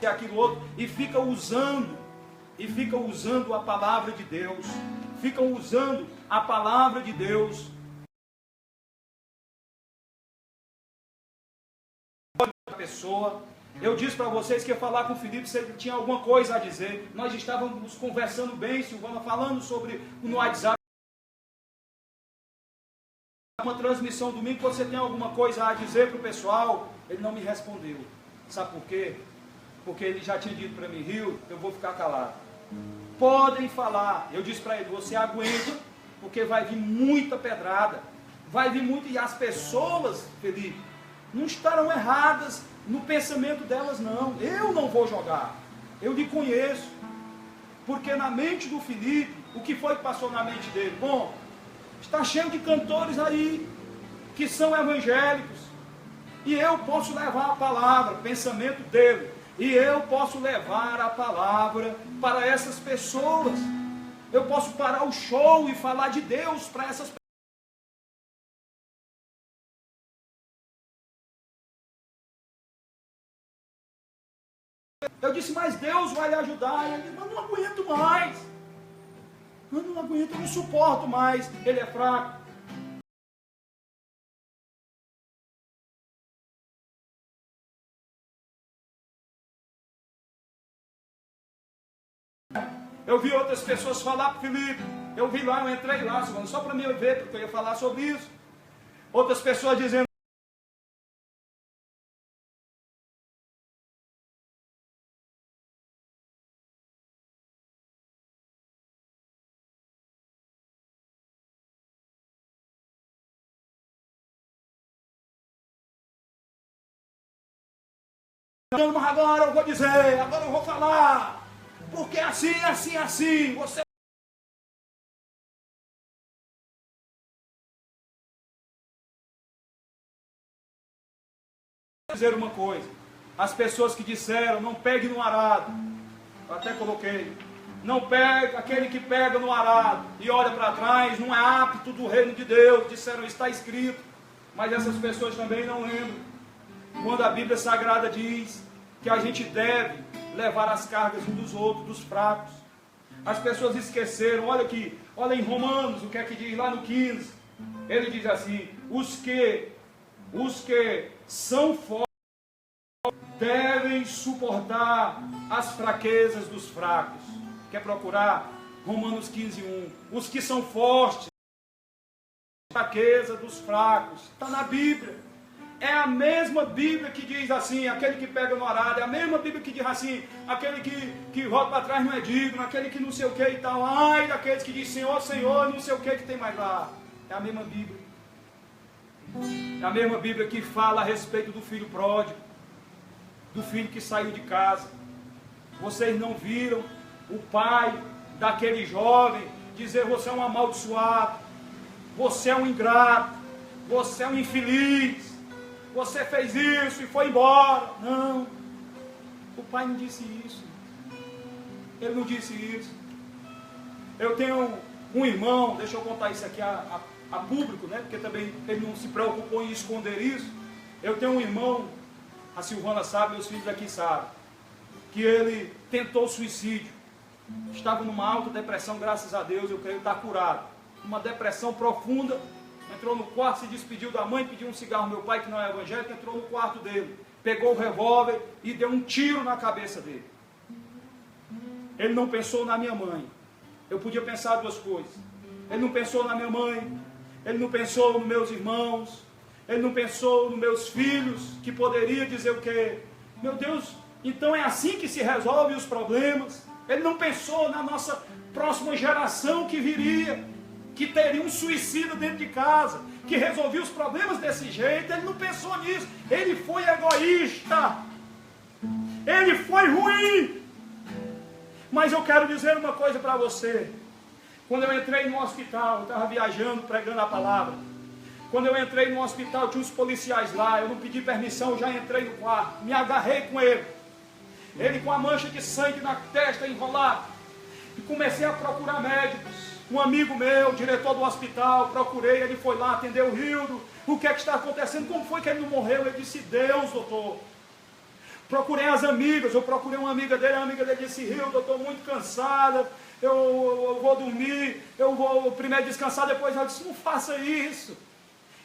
Aquilo outro, e fica usando a palavra de Deus, ficam usando a palavra de Deus. Pessoa, eu disse para vocês que ia falar com o Felipe se ele tinha alguma coisa a dizer. Nós estávamos conversando bem, Silvana, falando sobre no WhatsApp. Uma transmissão domingo, você tem alguma coisa a dizer para o pessoal? Ele não me respondeu. Sabe por quê? Porque ele já tinha dito para mim, Rio, eu vou ficar calado. Podem falar. Eu disse para ele, você aguenta, porque vai vir muita pedrada. Vai vir muito, e as pessoas, Felipe, não estarão erradas no pensamento delas, não. Eu não vou jogar. Eu lhe conheço. Porque na mente do Felipe, o que foi que passou na mente dele? Bom, está cheio de cantores aí, que são evangélicos. E eu posso levar a palavra, o pensamento dele. E eu posso levar a palavra para essas pessoas. Eu posso parar o show e falar de Deus para essas pessoas. Eu disse, mas Deus vai lhe ajudar. E ele disse, mas não aguento mais. Eu não aguento, eu não suporto mais. Ele é fraco. Eu vi outras pessoas falar para o Felipe. Eu vi lá, eu entrei lá, só para me ver, porque eu ia falar sobre isso. Outras pessoas dizendo, Mas agora eu vou dizer, agora eu vou falar, porque assim, assim, assim, você... Vou dizer uma coisa, as pessoas que disseram, não pegue no arado, eu até coloquei, não pega, aquele que pega no arado e olha para trás, não é apto do reino de Deus, disseram, está escrito, mas essas pessoas também não lembram, quando a Bíblia Sagrada diz que a gente deve levar as cargas uns dos outros, dos fracos. As pessoas esqueceram, olha aqui, olha em Romanos, o que é que diz lá no 15, ele diz assim, os que são fortes devem suportar as fraquezas dos fracos. Quer procurar? Romanos 15:1. Os que são fortes, fraqueza dos fracos. Está na Bíblia. É a mesma Bíblia que diz assim, aquele que pega no arado, é a mesma Bíblia que diz assim, aquele que volta para trás não é digno, aquele que não sei o que e tal, ai daqueles que diz Senhor, Senhor, não sei o que tem mais lá. É a mesma Bíblia. É a mesma Bíblia que fala a respeito do filho pródigo, do filho que saiu de casa. Vocês não viram o pai daquele jovem dizer, você é um amaldiçoado, você é um ingrato, você é um infeliz, você fez isso e foi embora. Não, o pai não disse isso. Ele não disse isso. Eu tenho um irmão, deixa eu contar isso aqui a público, né? Porque também ele não se preocupou em esconder isso. Eu tenho um irmão, a Silvana sabe, meus filhos aqui sabem, que ele tentou suicídio. Estava numa alta depressão, graças a Deus, eu creio, está curado. Uma depressão profunda. Entrou no quarto, se despediu da mãe, pediu um cigarro. Meu pai, que não é evangélico, entrou no quarto dele, pegou o revólver e deu um tiro na cabeça dele. Ele não pensou na minha mãe. Eu podia pensar duas coisas. Ele não pensou na minha mãe, ele não pensou nos meus irmãos, ele não pensou nos meus filhos, que poderia dizer o quê? Meu Deus, então é assim que se resolve os problemas. Ele não pensou na nossa próxima geração que viria, que teria um suicida dentro de casa, que resolvia os problemas desse jeito. Ele não pensou nisso. Ele foi egoísta. Ele foi ruim. Mas eu quero dizer uma coisa para você. Quando eu entrei no hospital, eu estava viajando, pregando a palavra. Quando eu entrei no hospital, tinha uns policiais lá, eu não pedi permissão, já entrei no quarto, me agarrei com ele. Ele com a mancha de sangue na testa, enrolado. E comecei a procurar médicos. Um amigo meu, diretor do hospital, procurei, ele foi lá, atendeu o Rildo. O que é que está acontecendo? Como foi que ele não morreu? Ele disse, Deus, doutor. Procurei as amigas, eu procurei uma amiga dele, a amiga dele disse, Rildo, eu estou muito cansada, eu vou dormir, eu vou primeiro descansar, depois ela disse, não faça isso.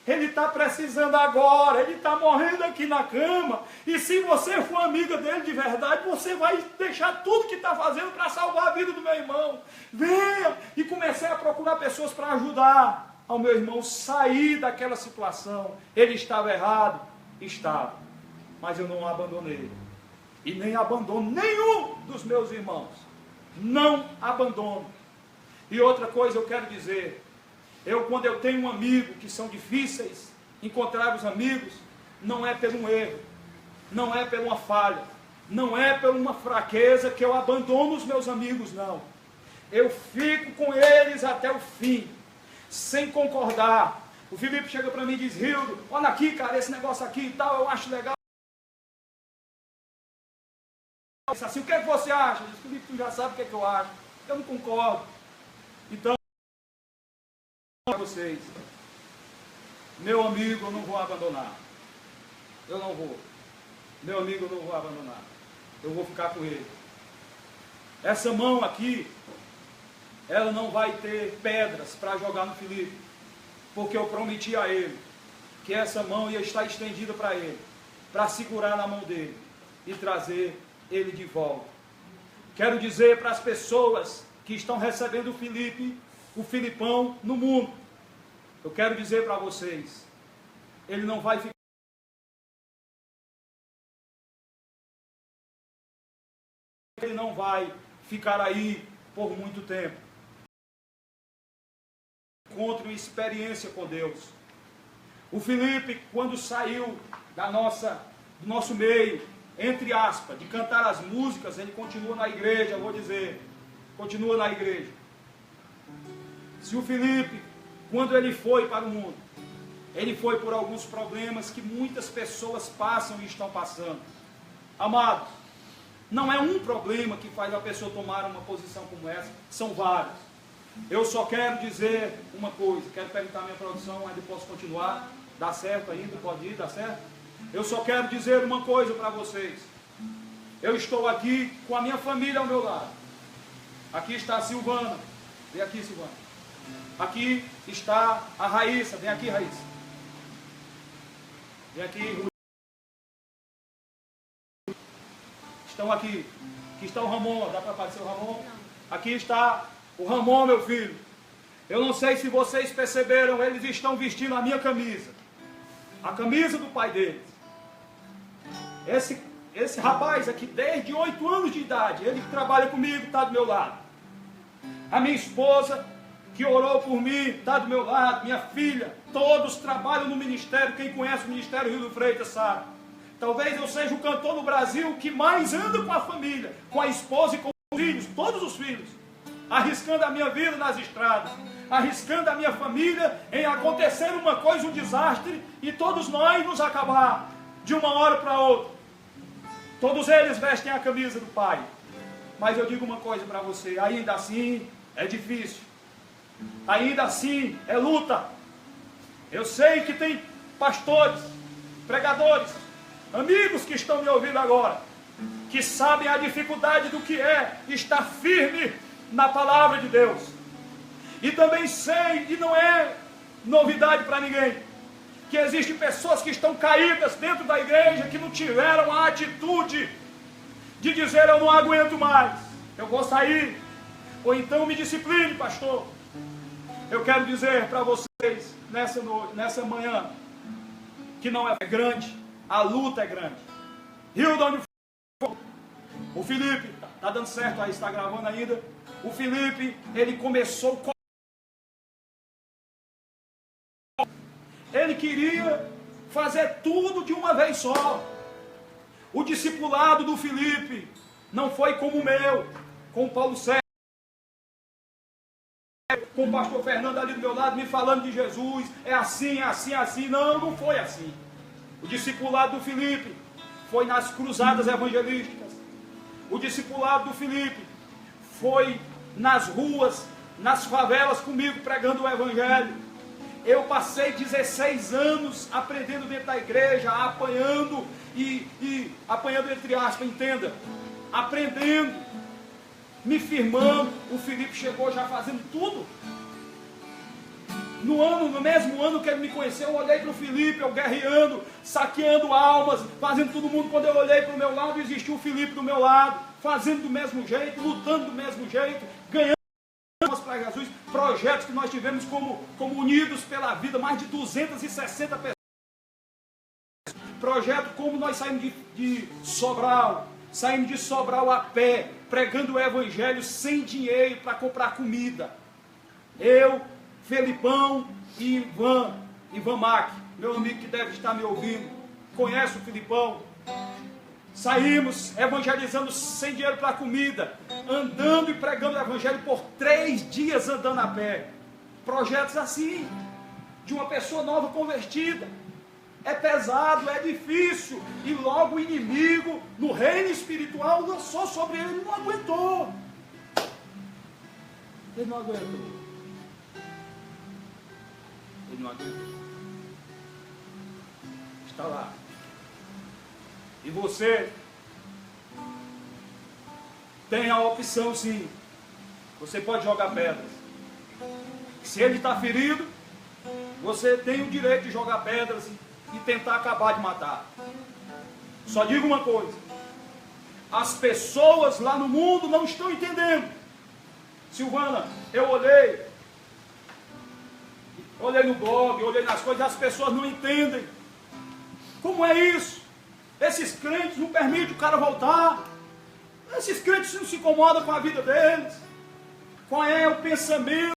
Ele está precisando agora, ele está morrendo aqui na cama, e se você for amiga dele de verdade, você vai deixar tudo que está fazendo para salvar a vida do meu irmão. Venha! E comecei a procurar pessoas para ajudar ao meu irmão sair daquela situação. Ele estava errado? Estava, mas eu não o abandonei, e nem abandono nenhum dos meus irmãos, não abandono. E outra coisa eu quero dizer, quando eu tenho um amigo, que são difíceis, encontrar os amigos, não é por um erro, não é por uma falha, não é por uma fraqueza que eu abandono os meus amigos, não. Eu fico com eles até o fim, sem concordar. O Felipe chega para mim e diz, Rildo, olha aqui, cara, esse negócio aqui e tal, eu acho legal. Assim, o que é que você acha? Diz, Felipe, tu já sabe o que é que eu acho. Eu não concordo. Então, para vocês, meu amigo eu não vou abandonar. Eu não vou. Meu amigo eu não vou abandonar. Eu vou ficar com ele. Essa mão aqui, ela não vai ter pedras para jogar no Felipe, porque eu prometi a ele que essa mão ia estar estendida para ele, para segurar na mão dele e trazer ele de volta. Quero dizer para as pessoas que estão recebendo o Felipe, o Filipão no mundo, eu quero dizer para vocês, ele não vai ficar, ele não vai ficar aí por muito tempo. Encontre uma experiência com Deus. O Felipe, quando saiu do nosso meio, entre aspas, de cantar as músicas, ele continua na igreja, vou dizer, continua na igreja. Se o Felipe, quando ele foi para o mundo, ele foi por alguns problemas que muitas pessoas passam e estão passando. Amados, não é um problema que faz a pessoa tomar uma posição como essa, são vários. Eu só quero dizer uma coisa, quero perguntar à minha produção, ainda posso continuar, dá certo ainda, pode ir, dá certo? Eu só quero dizer uma coisa para vocês. Eu estou aqui com a minha família ao meu lado. Aqui está a Silvana, vem aqui, Silvana. Aqui está a Raíssa, vem aqui, Raíssa. Vem aqui, estão aqui. Aqui está o Ramon, dá para aparecer o Ramon? Aqui está o Ramon, meu filho. Eu não sei se vocês perceberam, eles estão vestindo a minha camisa. A camisa do pai deles. Esse rapaz aqui, desde 8 anos de idade, ele que trabalha comigo, está do meu lado. A minha esposa, que orou por mim, está do meu lado. Minha filha, todos trabalham no ministério. Quem conhece o Ministério Rio do Freitas sabe. Talvez eu seja o cantor no Brasil que mais anda com a família, com a esposa e com os filhos, todos os filhos, arriscando a minha vida nas estradas, arriscando a minha família em acontecer uma coisa, um desastre, e todos nós nos acabar de uma hora para outra. Todos eles vestem a camisa do pai. Mas eu digo uma coisa para você, ainda assim é difícil. Ainda assim é luta. Eu sei que tem pastores, pregadores, amigos que estão me ouvindo agora, que sabem a dificuldade do que é estar firme na palavra de Deus. E também sei, e não é novidade para ninguém, que existem pessoas que estão caídas dentro da igreja, que não tiveram a atitude de dizer: eu não aguento mais, eu vou sair, ou então me discipline, pastor. Eu quero dizer para vocês, nessa manhã, que não é grande, a luta é grande. Hildon, o Felipe, está dando certo aí, está gravando ainda. O Felipe, ele começou com... Ele queria fazer tudo de uma vez só. O discipulado do Felipe não foi como o meu, com o Paulo Sérgio, com o pastor Fernando ali do meu lado, me falando de Jesus, é assim, é assim, é assim. Não, não foi assim. O discipulado do Felipe foi nas cruzadas evangelísticas. O discipulado do Felipe foi nas ruas, nas favelas comigo, pregando o evangelho. Eu passei 16 anos aprendendo dentro da igreja, apanhando apanhando entre aspas, entenda, aprendendo, me firmando. O Felipe chegou já fazendo tudo. No mesmo ano que ele me conheceu, eu olhei para o Felipe, eu guerreando, saqueando almas, fazendo todo mundo. Quando eu olhei para o meu lado, existia o Felipe do meu lado, fazendo do mesmo jeito, lutando do mesmo jeito, ganhando para Jesus, projetos que nós tivemos como Unidos pela Vida, mais de 260 pessoas. Projeto como nós saímos de Sobral, a pé, pregando o evangelho sem dinheiro para comprar comida. Eu, Felipão e Ivan Mac, meu amigo que deve estar me ouvindo, conhece o Felipão. Saímos evangelizando sem dinheiro para comida, andando e pregando o evangelho por 3 dias andando a pé. Projetos assim, de uma pessoa nova convertida. É pesado, é difícil, e logo o inimigo no reino espiritual lançou sobre ele. Ele não aguentou. Ele não aguentou. Está lá. E você tem a opção, sim. Você pode jogar pedras. Se ele está ferido, você tem o direito de jogar pedras e tentar acabar de matar. Só digo uma coisa: as pessoas lá no mundo não estão entendendo. Silvana, eu olhei no blog, olhei nas coisas, as pessoas não entendem. Como é isso? Esses crentes não permitem o cara voltar. Esses crentes não se incomodam com a vida deles. Qual é o pensamento?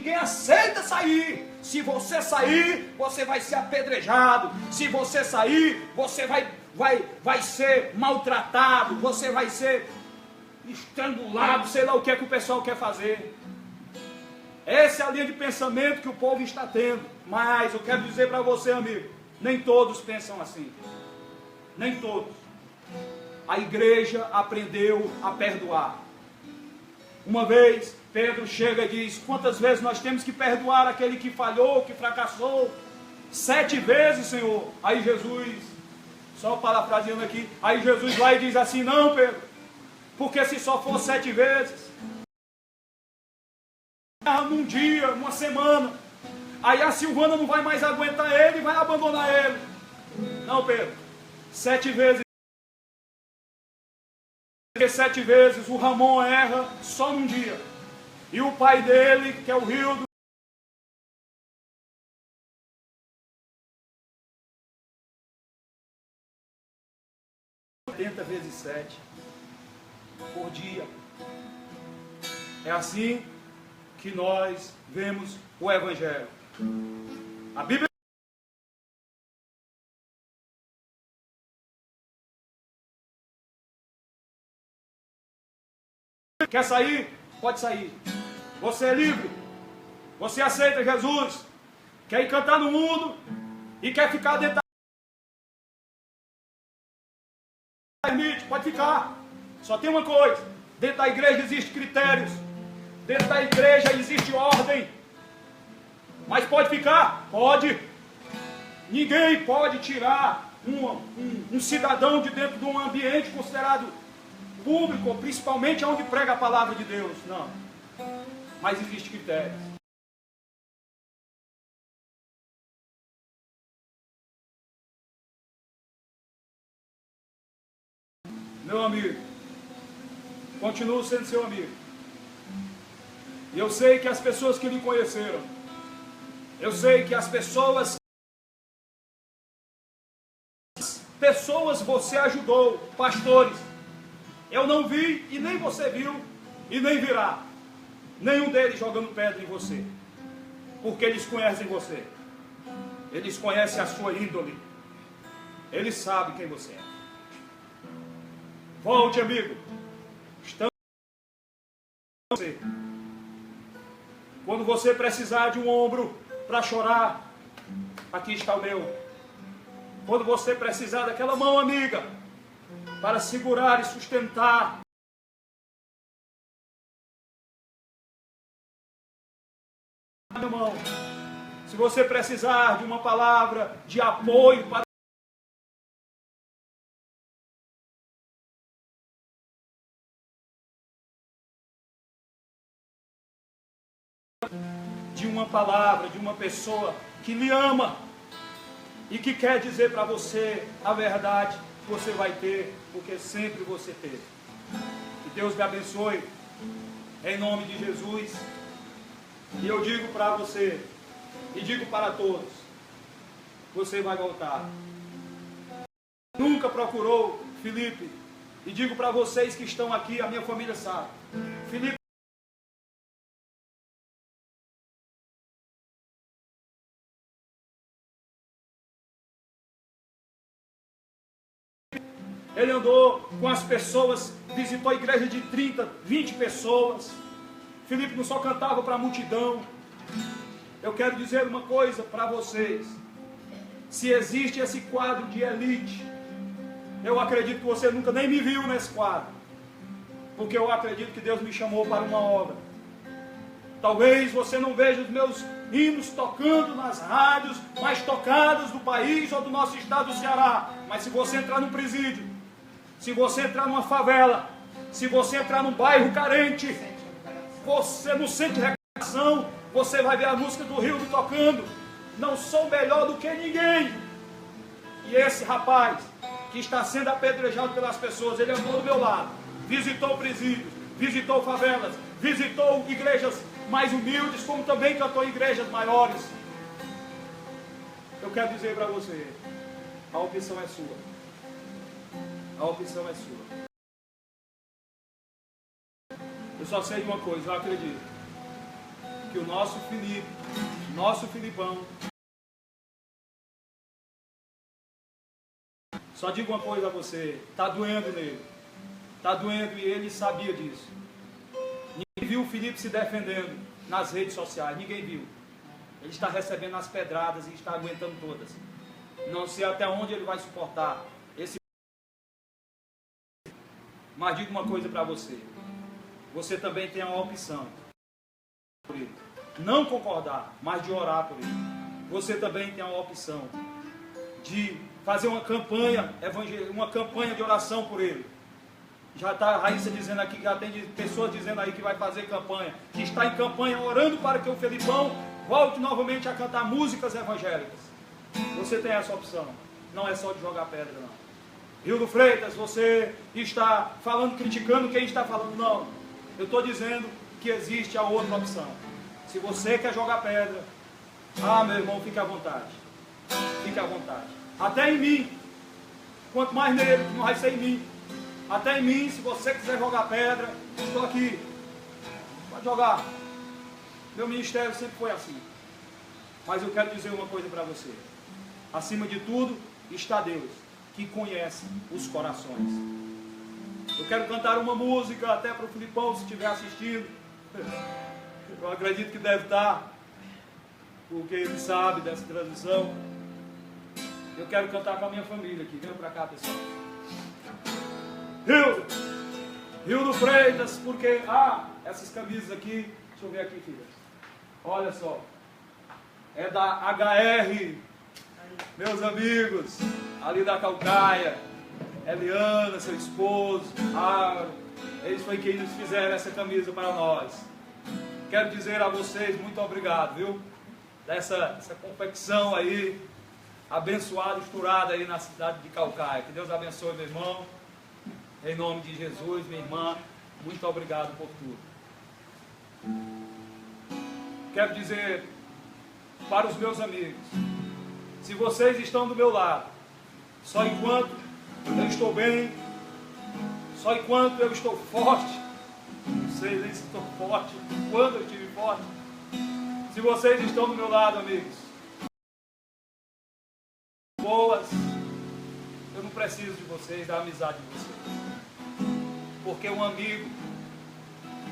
ninguém aceita sair. Se você sair, você vai ser apedrejado. Se você sair, você vai ser maltratado. Você vai ser estrangulado, sei lá o que é que o pessoal quer fazer. Essa é a linha de pensamento que o povo está tendo. Mas eu quero dizer para você, amigo, nem todos pensam assim. Nem todos. A igreja aprendeu a perdoar. Uma vez, Pedro chega e diz: quantas vezes nós temos que perdoar aquele que falhou, que fracassou? 7 vezes, Senhor. Aí Jesus, só parafraseando aqui, aí Jesus vai e diz assim: não, Pedro, porque se só for 7 vezes, num dia, uma semana, aí a Silvana não vai mais aguentar ele e vai abandonar ele. Não, Pedro, 7 vezes. Porque 7 vezes o Ramon erra só num dia. E o pai dele, que é o Rildo, 80 vezes 7 por dia. É assim que nós vemos o Evangelho. A Bíblia quer sair? Pode sair. Você é livre. Você aceita Jesus. Quer encantar no mundo e quer ficar dentro da permite, pode ficar. Só tem uma coisa: dentro da igreja existem critérios. Dentro da igreja existe ordem. Mas pode ficar? Pode. Ninguém pode tirar um cidadão de dentro de um ambiente considerado público, principalmente onde prega a palavra de Deus. Não. Mas existe critério. Meu amigo, continuo sendo seu amigo. E eu sei que as pessoas que lhe conheceram, eu sei que as pessoas você ajudou, pastores, eu não vi e nem você viu e nem virá nenhum deles jogando pedra em você, porque eles conhecem você, eles conhecem a sua índole, eles sabem quem você é. Volte, amigo, estamos com você. Quando você precisar de um ombro para chorar, aqui está o meu. Quando você precisar daquela mão amiga para segurar e sustentar, minha mão. Se você precisar de uma palavra de apoio para de uma palavra, de uma pessoa que lhe ama e que quer dizer para você a verdade, você vai ter, porque sempre você teve. Que Deus me abençoe, em nome de Jesus. E eu digo para você, e digo para todos, você vai voltar. Nunca procurou Felipe, e digo para vocês que estão aqui, a minha família sabe, Felipe ele andou com as pessoas, visitou a igreja de 30, 20 pessoas. Felipe não só cantava para a multidão. Eu quero dizer uma coisa para vocês. Se existe esse quadro de elite, eu acredito que você nunca nem me viu nesse quadro. Porque eu acredito que Deus me chamou para uma obra. Talvez você não veja os meus hinos tocando nas rádios mais tocadas do país ou do nosso estado do Ceará. Mas se você entrar num presídio, se você entrar numa favela, se você entrar num bairro carente, você não sente reclamação, você vai ver a música do Rildo tocando. Não sou melhor do que ninguém. E esse rapaz que está sendo apedrejado pelas pessoas, ele andou do meu lado, visitou presídios, visitou favelas, visitou igrejas mais humildes, como também cantou em igrejas maiores. Eu quero dizer para você, a opção é sua. A opção é sua. Eu só sei de uma coisa, eu acredito que o nosso Felipe, nosso Filipão, só digo uma coisa a você, está doendo nele, está doendo e ele sabia disso. Ninguém viu o Felipe se defendendo nas redes sociais, ninguém viu. Ele está recebendo as pedradas e está aguentando todas. Não sei até onde ele vai suportar esse. Mas digo uma coisa para você. Você também tem a opção por ele. Não concordar, mas de orar por ele. Você também tem a opção de fazer uma campanha de oração por ele. Já está a Raíssa dizendo aqui, já tem pessoas dizendo aí que vai fazer campanha, que está em campanha orando para que o Felipão volte novamente a cantar músicas evangélicas. Você tem essa opção. Não é só de jogar pedra, não. Rio do Freitas, você está falando, criticando quem está falando. Não. Eu estou dizendo que existe a outra opção. Se você quer jogar pedra, meu irmão, fique à vontade. Fique à vontade. Até em mim. Quanto mais nele, não vai ser em mim. Até em mim, se você quiser jogar pedra, estou aqui. Pode jogar. Meu ministério sempre foi assim. Mas eu quero dizer uma coisa para você. Acima de tudo, está Deus, que conhece os corações. Eu quero cantar uma música até para o Filipão, se estiver assistindo. Eu acredito que deve estar, porque ele sabe dessa transmissão. Eu quero cantar com a minha família aqui. Venham para cá, pessoal. Rio do Freitas, porque, essas camisas aqui, deixa eu ver aqui, filha. Olha só. É da HR, meus amigos, ali da Calcaia. Eliana, seu esposo, eles foi quem nos fizeram essa camisa para nós. Quero dizer a vocês muito obrigado, viu? Dessa confecção aí, abençoada, estourada aí na cidade de Calcaia. Que Deus abençoe, meu irmão. Em nome de Jesus, minha irmã, muito obrigado por tudo. Quero dizer para os meus amigos, se vocês estão do meu lado, só enquanto eu estou bem, só enquanto eu estou forte, não sei nem se estou forte, quando eu estive forte, se vocês estão do meu lado, amigos, boas, eu não preciso de vocês, da amizade de vocês. Porque um amigo,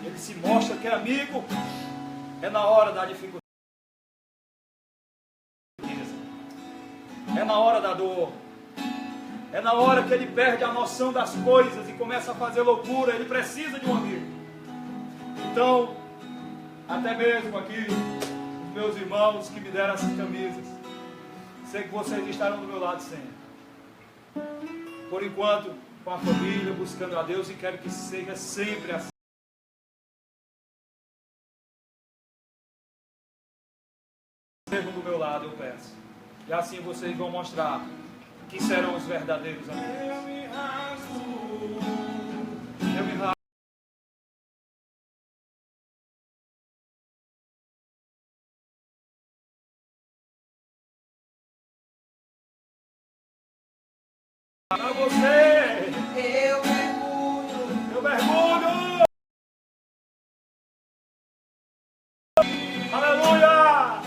ele se mostra que é amigo, é na hora da dificuldade, é na hora da dor, é na hora que ele perde a noção das coisas e começa a fazer loucura, ele precisa de um amigo. Então, até mesmo aqui, os meus irmãos que me deram essas camisas, sei que vocês estarão do meu lado sempre. Por enquanto, com a família, buscando a Deus, e quero que seja sempre assim. Sejam do meu lado, eu peço. E assim vocês vão mostrar que serão os verdadeiros amigos. Eu me rasgo. Para você! Eu mergulho. Eu mergulho! Aleluia!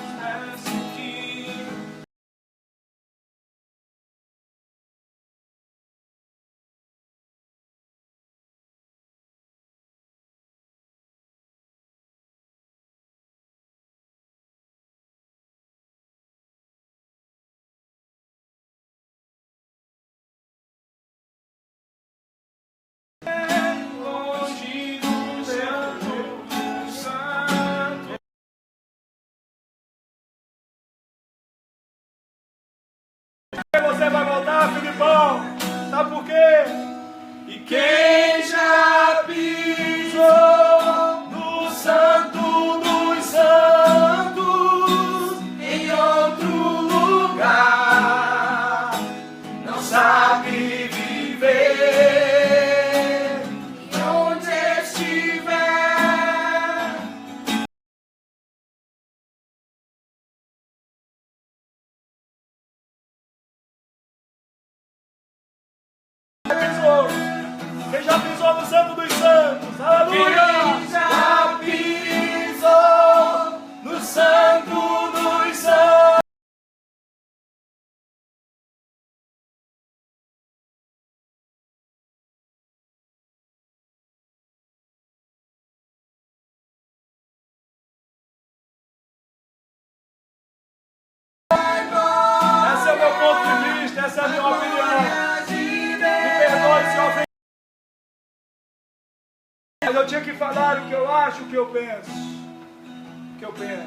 Mas eu tinha que falar o que eu acho, o que eu penso. O que eu penso.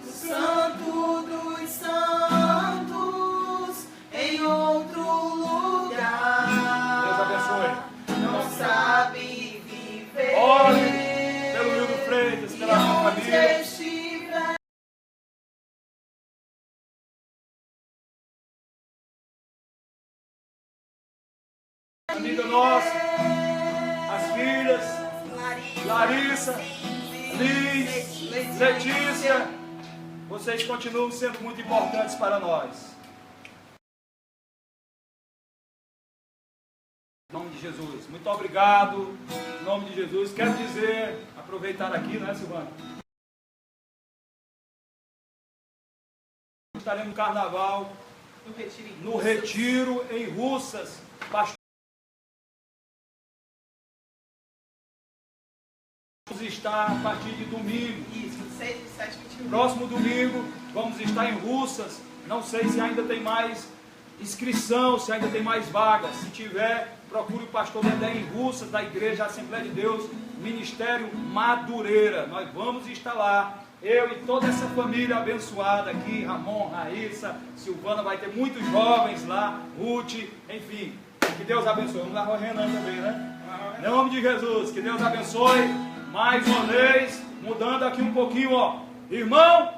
Santo dos santos, em outro lugar. Deus abençoe. Não sabe viver. Ore pelo Hildo Freitas, pela minha família. Estiver. Amiga nossa, as filhas, Larissa, Liz, Letícia, vocês continuam sendo muito importantes para nós. Em nome de Jesus, muito obrigado. Em nome de Jesus, quero dizer, aproveitar aqui, né, Silvana? Estaremos no carnaval, no retiro em Russas, pastor. Vamos estar a partir de domingo. Isso, 6 e 7, 21. Próximo domingo vamos estar em Russas. Não sei se ainda tem mais inscrição, se ainda tem mais vagas. Se tiver, procure o pastor Dedé em Russas, da Igreja Assembleia de Deus, Ministério Madureira. Nós vamos estar lá. Eu e toda essa família abençoada aqui, Ramon, Raíssa, Silvana, vai ter muitos jovens lá, Ruth, enfim. Que Deus abençoe. Vamos lá, o Renan também, né? Em nome de Jesus, que Deus abençoe. Mais uma vez, mudando aqui um pouquinho, ó. Irmão,